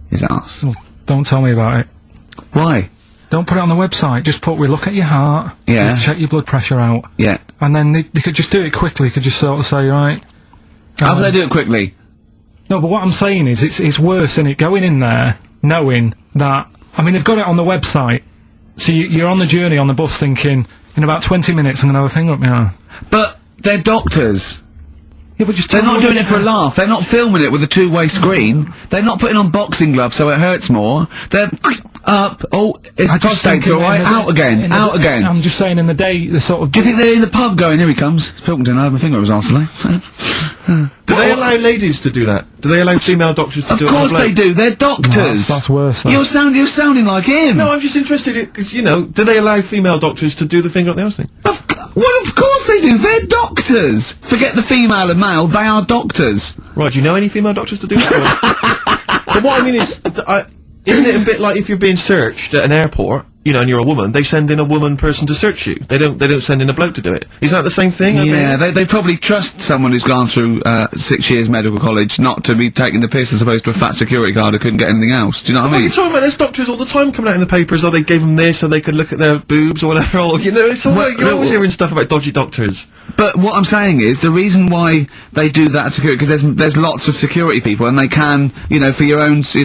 his ass. Well, don't tell me about it. Why? Don't put it on the website. Just put, we look at your heart. Yeah. We check your blood pressure out. Yeah. And then they could just do it quickly. Could just sort of say, right. How can they do it quickly? No, but what I'm saying is, it's worse, isn't it? Going in there, knowing that, I mean, they've got it on the website. So you're on the journey on the bus thinking, in about 20 minutes I'm going to have a finger up my arm. But they're doctors. Yeah, but just They're tell not me doing it for a laugh. They're not filming it with a two-way screen. They're not putting on boxing gloves so it hurts more. They're up. Oh, it's I just prostate's think in alright. the- Out again. in the- Out again. I'm just saying in the day, the sort of... Do you think they're in the pub going, here he comes? It's Pilkington, I had my finger up his arse today. Do they allow ladies to do that? Do they allow female doctors to Of do it? course they do. They're doctors. that's worse, though. You're sounding like him. No, I'm just interested in, because, you know, do they allow female doctors to do the finger up the arse thing? Well, of course they do. They're doctors. Forget the female and male. They are doctors. Right, do you know any female doctors to do that? But what I mean is, isn't it a bit like if you're being searched at an airport, and you're a woman, they send in a woman person to search you. They don't send in a bloke to do it. Is that the same thing? Yeah, they probably trust someone who's gone through 6 years medical college not to be taking the piss as opposed to a fat security guard who couldn't get anything else. Do you know what I What are mean? you talking about? There's doctors all the time coming out in the papers, they gave them this so they could look at their boobs or whatever, or, it's all you're always hearing stuff about dodgy doctors. But what I'm saying is, the reason why they do that at security, because there's lots of security people, and they can, for your own, for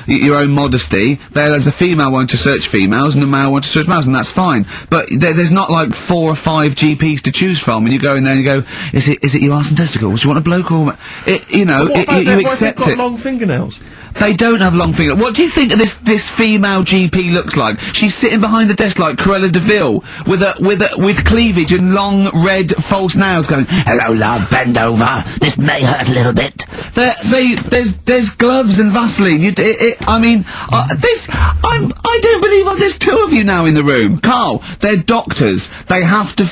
your own modesty, there's a female one to search females and a male one to search males, and that's fine. But there's not like 4 or 5 GPs to choose from, and you go in there and you go, is it your arse and testicles? Do you want a bloke or But what about you what if they've accept got it. long fingernails? They don't have long fingers. What do you think this female GP looks like? She's sitting behind the desk like Cruella de Vil with cleavage and long red false nails, going, "Hello, love, bend over. This may hurt a little bit." There's gloves and Vaseline. I don't believe there's 2 of you now in the room, Carl. They're doctors. They have to.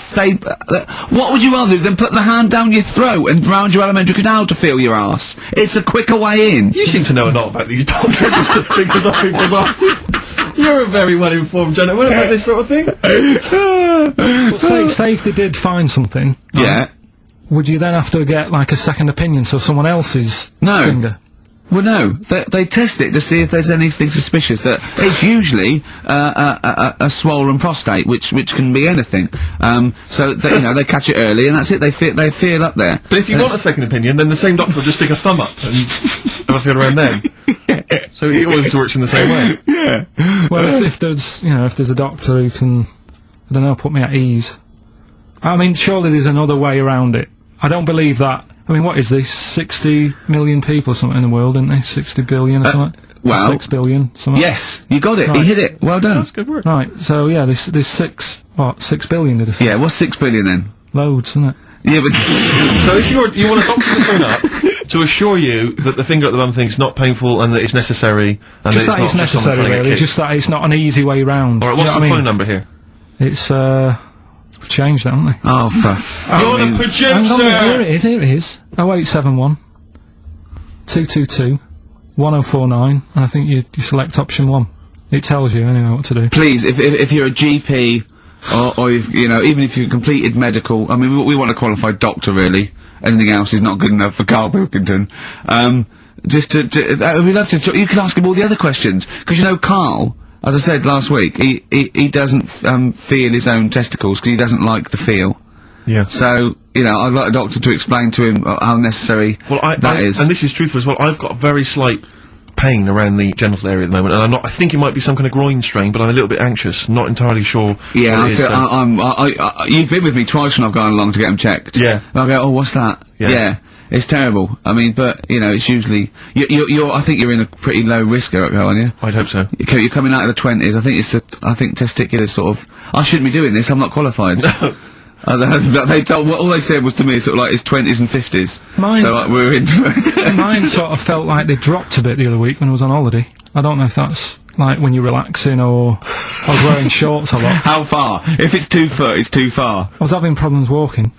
What would you rather do than put the hand down your throat and round your alimentary canal to feel your ass? It's a quicker way in. You seem to know a lot about these doctors who stick fingers up people's asses. You're a very well-informed gentleman about this sort of thing. But say if they did find something, Yeah. would you then have to get, like, a second opinion, so someone else's No. finger? Well, no. They test it to see if there's anything suspicious. That it's usually a swollen prostate, which can be anything. So they catch it early, and that's it. They feel up there. But if you want a second opinion, then the same doctor will just stick a thumb up and have a feel around then. So it always works in the same way. Yeah. Well, if there's a doctor who can, I don't know, put me at ease. I mean, surely there's another way around it. I don't believe that. I mean, what is this? 60 million people or something in the world, isn't there? 60 billion or something? well- 6 billion, something. Yes, you got it. Right. You hit it. Well done. That's good work. Right, so yeah, there's 6 billion, did I say? Yeah, what's 6 billion then? Loads, isn't it? Yeah, but So if you want a doctor to phone up to assure you that the finger at the bum thing's not painful and that it's necessary, and Just that that it's it's not just someone necessary, trying to get really. kicked. Just that it's not an easy way round. Alright, You what's know the what I phone mean? number here? It's, we've changed that, haven't we? oh, You're the Hang on, producer! here it is. 0871 222 1049, and I think you select option 1. It tells you anyway what to do. please, if you're a GP, or even if you've completed medical, I mean, we want a qualified doctor, really. Anything else is not good enough for Carl Pilkington. We'd love to, you can ask him all the other questions, because Carl, as I said last week, he doesn't, feel his own testicles, because he doesn't like the feel. Yeah. So, I'd like a doctor to explain to him how necessary that is. And this is truthful as well, I've got a very slight pain around the genital area at the moment, and I think it might be some kind of groin strain, but I'm a little bit anxious, not entirely sure Yeah, what it is. you've been with me twice when I've gone along to get them checked. Yeah. And I'll go, oh, what's that? Yeah. It's terrible. I mean, but, it's usually, I think you're in a pretty low risk, Eric, aren't you? I'd hope so. You're coming out of the 20s. I think testicular sort of, I shouldn't be doing this, I'm not qualified. All they said was to me sort of like it's 20s and 50s. Mine- So like, we're into Mine sort of felt like they dropped a bit the other week when I was on holiday. I don't know if that's like when you're relaxing or I was wearing shorts a lot. How far? If it's 2 foot, it's too far. I was having problems walking.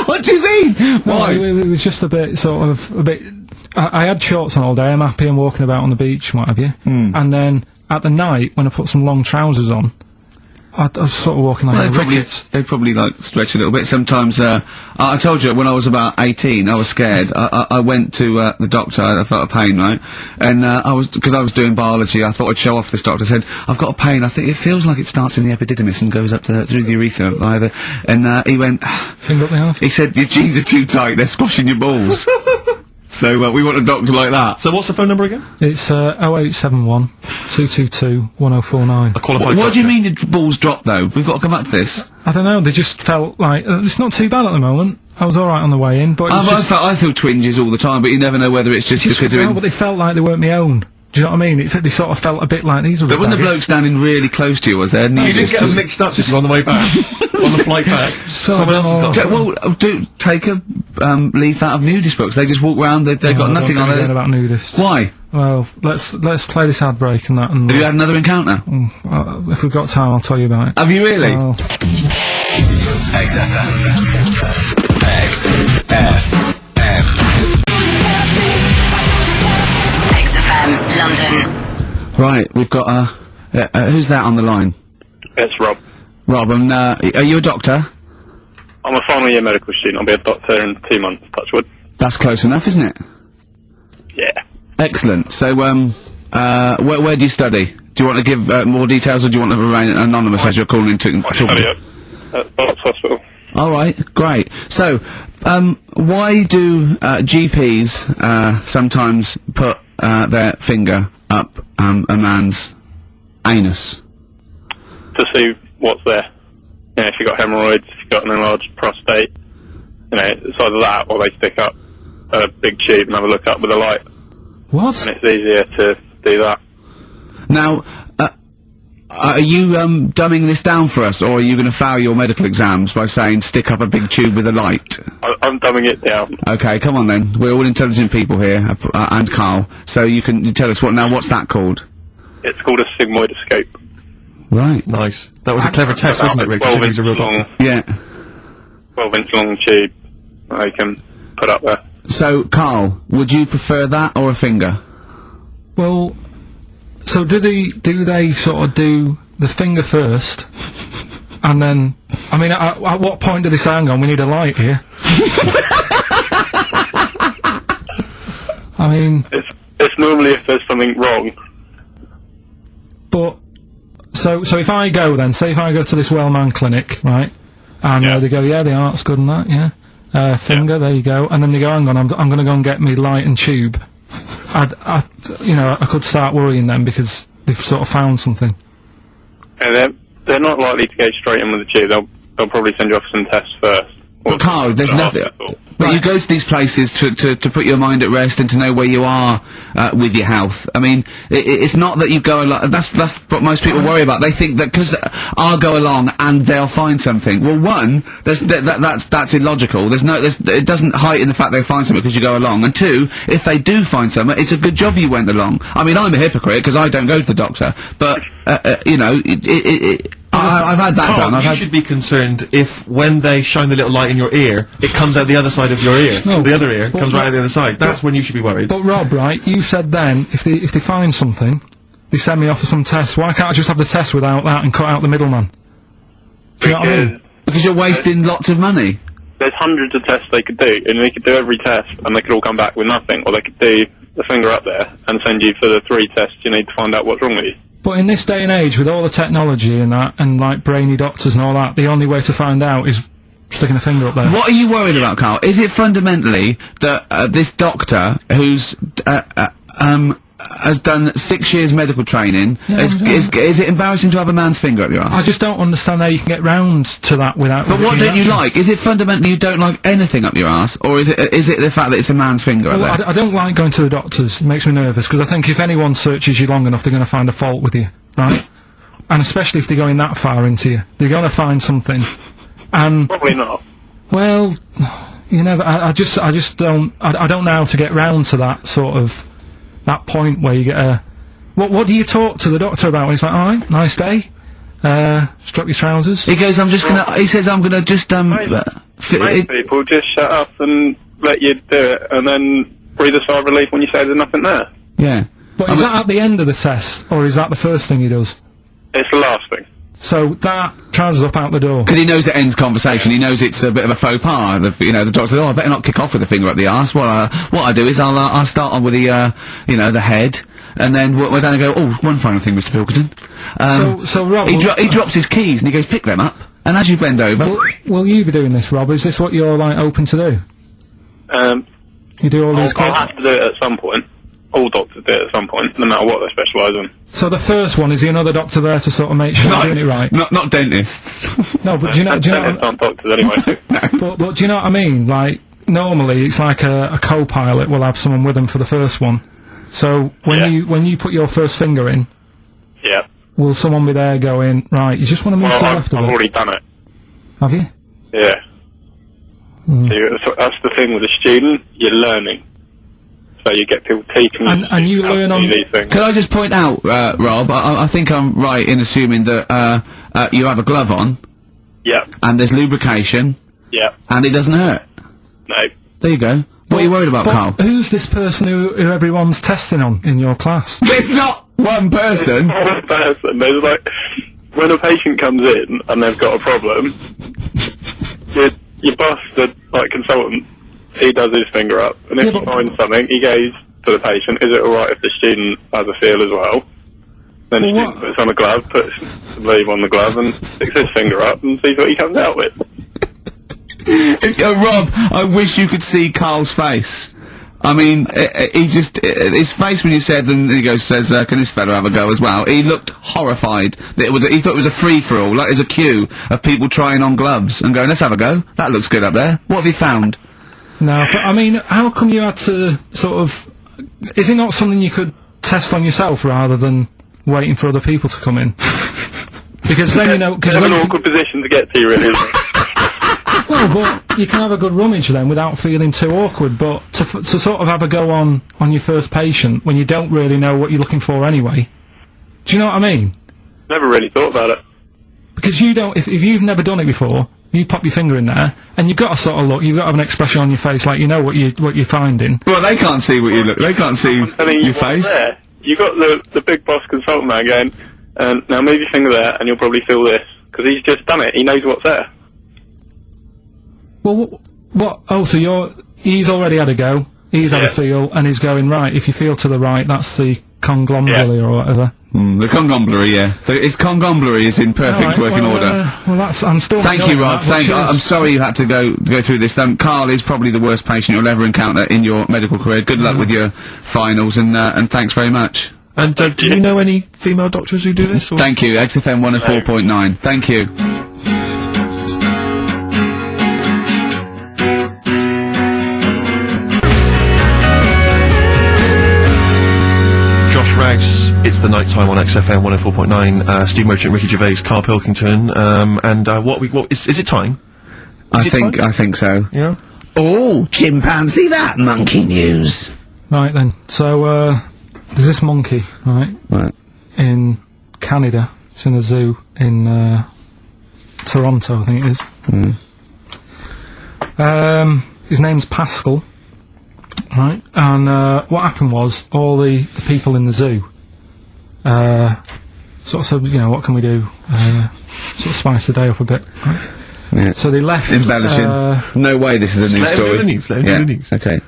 What do you mean? Why? It was just a bit, I had shorts on all day, I'm happy and walking about on the beach and what have you. And then, at the night, when I put some long trousers on, I was sort of walking like a rickets. They probably like stretch a little bit. Sometimes, I told you when I was about 18, I was scared. I went to the doctor. I felt a pain, right? And because I was doing biology, I thought I'd show off this doctor. I said, I've got a pain. I think it feels like it starts in the epididymis and goes up through the urethra either. And he went, Finger up the arse. he said, your jeans are too tight. They're squashing your balls. So we want a doctor like that. So what's the phone number again? It's 0871 222 1049. A qualified What do you doctor. mean your balls dropped though? We've got to come back to this. I don't know, they just felt like, it's not too bad at the moment. I was alright on the way in, but it was just... I feel twinges all the time, but you never know whether it's just because they're No, in. but they felt like they weren't my own. Do you know what I mean? They sort of felt a bit like these. There wasn't a bloke standing really close to you, was there? You didn't get them mixed up just on the way back. On the flight back. Someone else has got Take a leaf out of nudist books. They just walk round. They've got nothing on it. it. About nudists. Why? Well, let's play this ad break and that. And Have you had another encounter? if we've got time, I'll tell you about it. Have you really? Well, XFM London. Right, we've got, who's that on the line? It's Rob. Rob, and, are you a doctor? I'm a final year medical student. I'll be a doctor in 2 months, touch wood. That's close enough, isn't it? Yeah. Excellent. So, where do you study? Do you want to give, more details, or do you want to remain anonymous as you're calling in to... I study at Barts Hospital. Alright, great. So, why do, GPs, sometimes put, their finger up, a man's anus? To see what's there. You know, if you've got hemorrhoids, if you've got an enlarged prostate, you know, it's either that or they stick up a big tube and have a look up with a light. What? And it's easier to do that. Now, are you, dumbing this down for us, or are you going to fail your medical exams by saying stick up a big tube with a light? I'm dumbing it down. Okay, come on then. We're all intelligent people here, and Carl. So you tell us what's that called? It's called a sigmoidoscope. Right. Nice. That was a clever test, wasn't it, Rick? 12 inch He's a real long, doctor. Yeah. 12-inch long tube that they can put up there. So, Carl, would you prefer that or a finger? Well, so do they sort of do the finger first, and then, I mean, at what point do they say, hang on, we need a light here? I mean... It's normally if there's something wrong. But, so if I go then, say if I go to this Wellman clinic, right, and Yeah. they go, yeah, the art's good and that, yeah, finger, there you go, and then they go, hang on, I'm gonna go and get me light and tube. I could start worrying then because they've sort of found something. And they're not likely to go straight in with the tube. They'll probably send you off some tests first. But Carl, there's Or nothing... hospital. But you go to these places to put your mind at rest and to know where you are with your health. I mean, it's not that you go along. That's what most people worry about. They think that because I'll go along and they'll find something. Well, one, that's illogical. It doesn't heighten the fact they find something because you go along. And two, if they do find something, it's a good job you went along. I mean, I'm a hypocrite because I don't go to the doctor, but you know, I've had that Carl, done. you should be concerned if, when they shine the little light in your ear, it comes out the other side of your ear. No, the other ear but comes right out the other side. That's when you should be worried. But Rob, right, you said then, if they find something, they send me off for some tests, why can't I just have the test without that and cut out the middleman? Do you know what I mean? Because you're wasting lots of money. There's hundreds of tests they could do, and they could do every test, and they could all come back with nothing, or they could do the finger up there and send you for the 3 tests you need to find out what's wrong with you. But in this day and age, with all the technology and that, and like brainy doctors and all that, the only way to find out is sticking a finger up there. What are you worried about, Carl? Is it fundamentally that this doctor who's has done 6 years medical training, is it embarrassing to have a man's finger up your ass? I just don't understand how you can get round to that without... But what don't you like? Is it fundamentally you don't like anything up your ass, or is it the fact that it's a man's finger Well, up there? I don't like going to the doctors. It makes me nervous, because I think if anyone searches you long enough, they're going to find a fault with you, right? And especially if they're going that far into you. They're going to find something. And... Probably not. Well, you know, I just don't... I don't know how to get round to that sort of... that point where you get a... What do you talk to the doctor about? He's like, alright, nice day. Strap your trousers. He goes, he says, I'm gonna just, Most people just shut up and let you do it, and then breathe a sigh of relief when you say there's nothing there. yeah. But is that at the end of the test, or is that the first thing he does? It's the last thing. So that trousers up out the door. Because he knows it ends conversation. He knows it's a bit of a faux pas. The doctor says, "Oh, I better not kick off with the finger up the arse." What I do is I'll start on with the the head, and then we're down and go. Oh, one final thing, Mr. Pilkington. So Rob, he drops his keys and he goes, "Pick them up." And as you bend over, will you be doing this, Rob? Is this what you're like open to do? You do all these. I'll have to do it at some point. All doctors do it at some point, no matter what they specialise in. So the first one, is the another doctor there to sort of make sure you're doing it right? not dentists. No, but do you know? Dentists aren't doctors anyway. But do you know what I mean? Like, normally it's like a co-pilot will have someone with them for the first one. So when you put your first finger in, Yeah. will someone be there going, right, you just want to move to the Well, left I've of it? already done it. Have you? Yeah. So that's the thing with a student, you're learning. So you get people teaching And you how to learn do on- these things. Can I just point out, Rob? I think I'm right in assuming that you have a glove on Yeah. and there's lubrication Yeah. and it doesn't hurt. No. There you go. What are you worried about, But Carl? who's this person who everyone's testing on in your class? It's not. One person? One person. There's like, when a patient comes in and they've got a problem, your boss, the like consultant, he does his finger up, and if he finds something, he goes to the patient, is it alright if the student has a feel as well? Then the student puts on a glove, puts the leave on the glove, and sticks his finger up and sees what he comes out with. Rob, I wish you could see Carl's face. I mean, he just, his face when you said, and he says, can this fella have a go as well? He looked horrified. That he thought it was a free-for-all, like there's a queue of people trying on gloves and going, let's have a go. That looks good up there. What have you found? No, but I mean, how come you had to sort of, is it not something you could test on yourself rather than waiting for other people to come in? Because then, you know, It's an awkward position to get to, really, isn't it? well, but you can have a good rummage then without feeling too awkward, but to sort of have a go on your first patient when you don't really know what you're looking for anyway. Do you know what I mean? Never really thought about it. Because you don't, if you've never done it before, you pop your finger in there, and you've got to sort of look, you've got to have an expression on your face like you know what you're finding. Well, they can't see what you look, they can't see your face. There. You got the big boss consultant man going, now move your finger there and you'll probably feel this. Because he's just done it, he knows what's there. Well, what? Oh, so he's already had a go. He's had a feel, and he's going right. If you feel to the right, that's the conglomeracy or whatever. The congombulary, yeah. His congombulary is in perfect working order. Well, I'm still. Thank you, Rob. I'm sorry you had to go through this. Carl is probably the worst patient you'll ever encounter in your medical career. Good luck with your finals, and thanks very much. And do you know any female doctors who do this? Or? Thank you. XFM 104.9. Thank you. Rags, it's the night time on XFM 104.9. Steve Merchant, Ricky Gervais, Carl Pilkington, and what is it time? I think so. Yeah. Oh, chimpanzee, that monkey news. Right then. So there's this monkey, right? Right. In Canada. It's in a zoo in Toronto, I think it is. His name's Pascal. Right, and what happened was all the people in the zoo sort of said, you know, what can we do? Sort of spice the day up a bit. Right? Yeah. So they left. Embellishing. No way this is a news story. Let him do the news. Okay.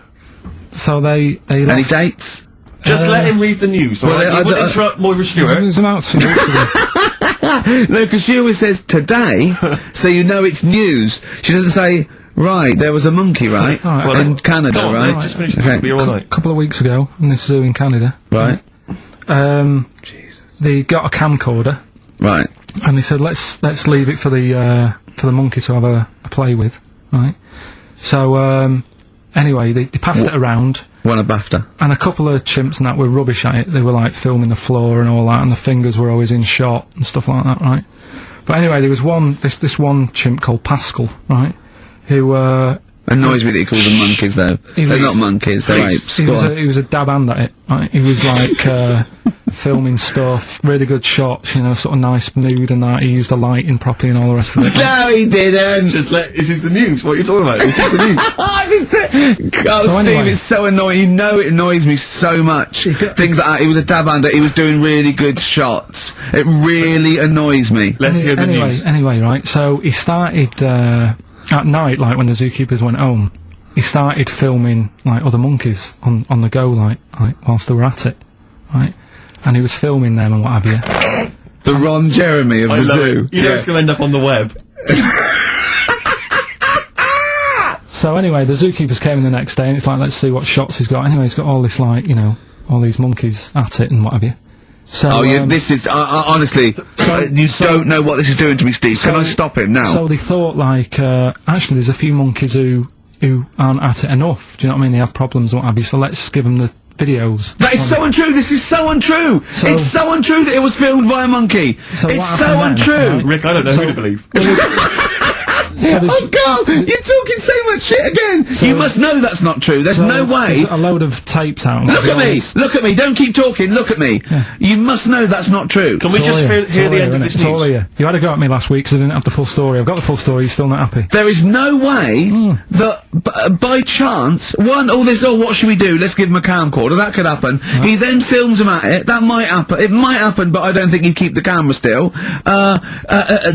So they left. Any dates? Just let him read the news. Well, Right? You wouldn't interrupt Moira It Stewart. was about 2 weeks ago. No, because she always says today, so you know it's news. She doesn't say, right, there was a monkey, right? Right. In Canada, Go on, right? Just finish the beer all night. A couple of weeks ago in this zoo in Canada. Right. They got a camcorder. Right. And they said, let's leave it for the monkey to have a play with, right? So, anyway, they passed it around, Won a BAFTA. and a couple of chimps and that were rubbish at it. They were, like, filming the floor and all that, and the fingers were always in shot and stuff like that, right? But anyway, there was this one chimp called Pascal, right? Who, Annoys me that he calls them monkeys, though. They're was- not monkeys, they're apes. he Go was on. he was a dab hand at it, right? He was, like, filming stuff, really good shots, you know, sort of nice nude and that. He used the lighting properly and all the rest of it. No, he didn't! This is the news. What are you talking about? This is the news. God, So Steve anyway- is so annoying. You know it annoys me so much. Things like that. He was a dab under. He was doing really good shots. It really annoys me. Let's hear the news. Anyway, right, so he started, at night, like, when the zookeepers went home, he started filming, like, other monkeys on the go, like, whilst they were at it, right? And he was filming them and what have you. The Ron Jeremy of I the love zoo. it. You know it's going to end up on the web. So anyway, the zookeepers came in the next day, and it's like, let's see what shots he's got. Anyway, he's got all this, like, you know, all these monkeys at it and what have you. So, Oh, yeah, this is, honestly, you don't know what this is doing to me, Steve. Can I stop him now? So they thought, like, actually, there's a few monkeys who aren't at it enough. Do you know what I mean? They have problems and what have you, so let's give them the videos. That is so untrue. This is so untrue. So- It's so untrue that it was filmed by a monkey. So It's what so happened then, untrue. right? Rick, I don't know who to believe. Oh, go! You're talking so much shit again! You must know that's not true. There's no way. There's a load of tapes out. Look at me! Look at me! Don't keep talking, look at me! You must know that's not true. Can we just hear the end of this It's all news? here. You had a go at me last week because I didn't have the full story. I've got the full story, you're still not happy. There is no way that, by chance, what should we do? Let's give him a camcorder. That could happen. He then films him at it. That might happen. It might happen, but I don't think he'd keep the camera still.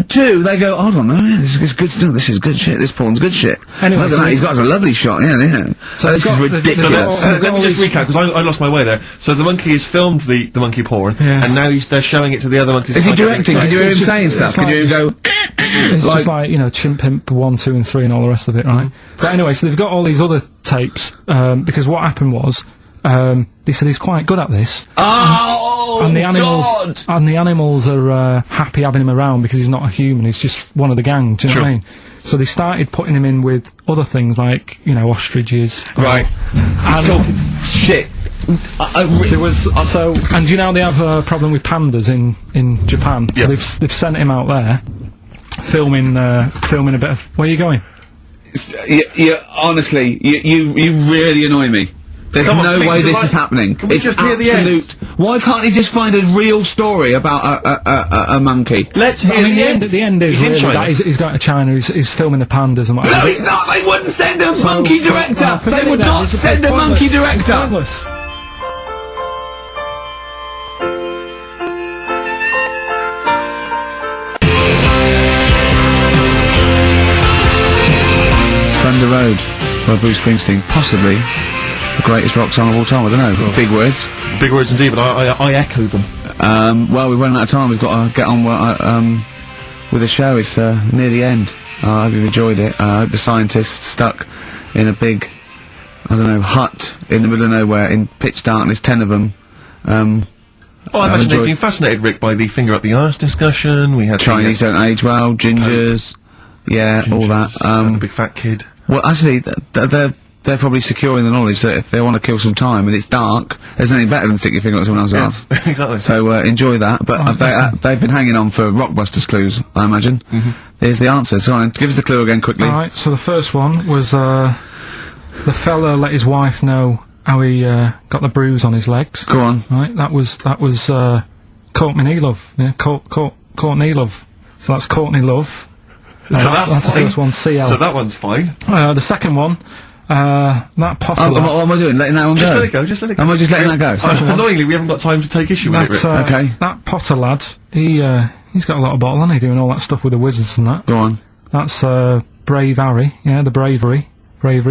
Two, they go, hold on, this is good still. This is good shit. This porn's good shit. Anyway, look at so that. He's got us a lovely shot. Yeah. So this is ridiculous. Let me just recap, because I lost my way there. So the monkey has filmed the monkey porn, and now they're showing it to the other monkeys. Is he directing? Can you hear him saying stuff? Can you hear him go... It's just like, you know, Chimp Pimp 1, 2 and 3 and all the rest of it, right? But anyway, so they've got all these other tapes, because what happened was, they said he's quite good at this. Oh, and the animals, God! And the animals are, happy having him around because he's not a human, he's just one of the gang, do you know what I mean? So they started putting him in with other things like, you know, ostriches. Right. And shit. there was, and you know they have a problem with pandas in Japan. Yep. So they've sent him out there, filming a bit of, where are you going? Honestly, you really annoy me. There's Come on, no please, way this like- is happening. Can we It's just hear the end? absolute. Why can't he just find a real story about a monkey? Let's hear I mean, the the end is He's in really China. that he's going to China, he's filming the pandas and whatever. No, he's not. They wouldn't send a monkey director. Well, forget They would it then, not it's send a pointless. monkey It's director. pointless. Thunder Road by Bruce Springsteen, possibly the greatest rock song of all time. I don't know. Big words. Big words indeed, but I echo them. Well, we're running out of time. We've got to get on with the show. It's near the end. I hope you've enjoyed it. I hope the scientists stuck in a big, I don't know, hut in the middle of nowhere in pitch darkness, 10 of them. I imagine they've enjoyed- been fascinated, Rick, by the finger up the arse discussion. We had Chinese the, don't age well, gingers, yeah, all that. the big fat kid. Well, actually, they're probably securing the knowledge that if they want to kill some time and it's dark, there's anything better than stick your finger up someone else's arse. Exactly. So enjoy that. But they've been hanging on for Rockbusters clues, I imagine. Here's the answers. Go on, give us the clue again quickly. Alright, so the first one was, the fella let his wife know how he, got the bruise on his legs. Go on. Right, that was, Courtney Love. Yeah, Courtney Love. So that's Courtney Love. So that's the fine. first one, CL. So that one's fine. The second one, that Potter Oh, what am I doing? Letting that one Just go? let it go, just let it go. Am I just letting that go? Annoyingly, we haven't got time to take issue with it, Rick. Okay. That Potter lad, he's got a lot of bottle, hasn't he, doing all that stuff with the wizards and that. Go on. That's, Brave Harry, yeah, the Bravery,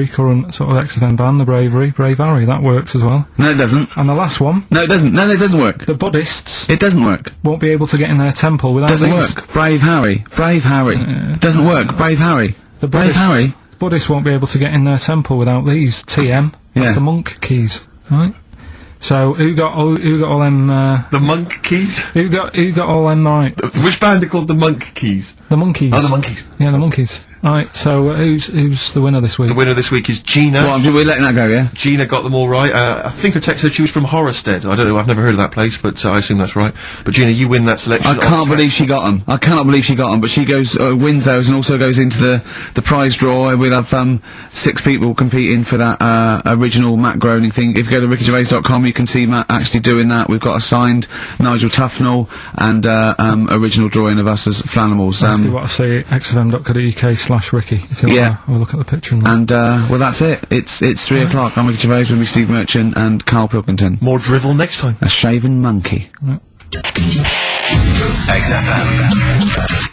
current sort of XFM band, the Brave Harry, that works as well. No, it doesn't. And the last one, No, it doesn't. No, it doesn't work. the Buddhists It doesn't work. won't be able to get in their temple without Doesn't these. work. Brave Harry. Brave Harry. Doesn't work. Brave Harry. The Brave Harry. Buddhists won't be able to get in their temple without these. TM. That's Yeah. the monk keys, right? So who got all them? The monk keys? Who got all them right? Which band are called the monk keys? The monkeys. Oh, the monkeys. Yeah, the monkeys. Right. So who's the winner this week? The winner this week is Gina. Well, we're letting that go, yeah? Gina got them all right. I think her text said she was from Horrorstead. I don't know, I've never heard of that place, but I assume that's right. But Gina, you win that selection. I can't believe she got them. I cannot believe she got them. But she goes, wins those and also goes into the prize draw. We'll have 6 people competing for that original Matt Groening thing. If you go to rickygervais.com, you can see Matt actually doing that. We've got a signed Nigel Tufnell and original drawing of us as Flanimals. That's what I say. xfm.co.uk/Ricky. If you Yeah. wanna have a look at the picture. And that. And well, that's it. It's 3 o'clock. I'm Ricky Gervais with me, Steve Merchant and Carl Pilkington. More drivel next time. A shaven monkey. XFM.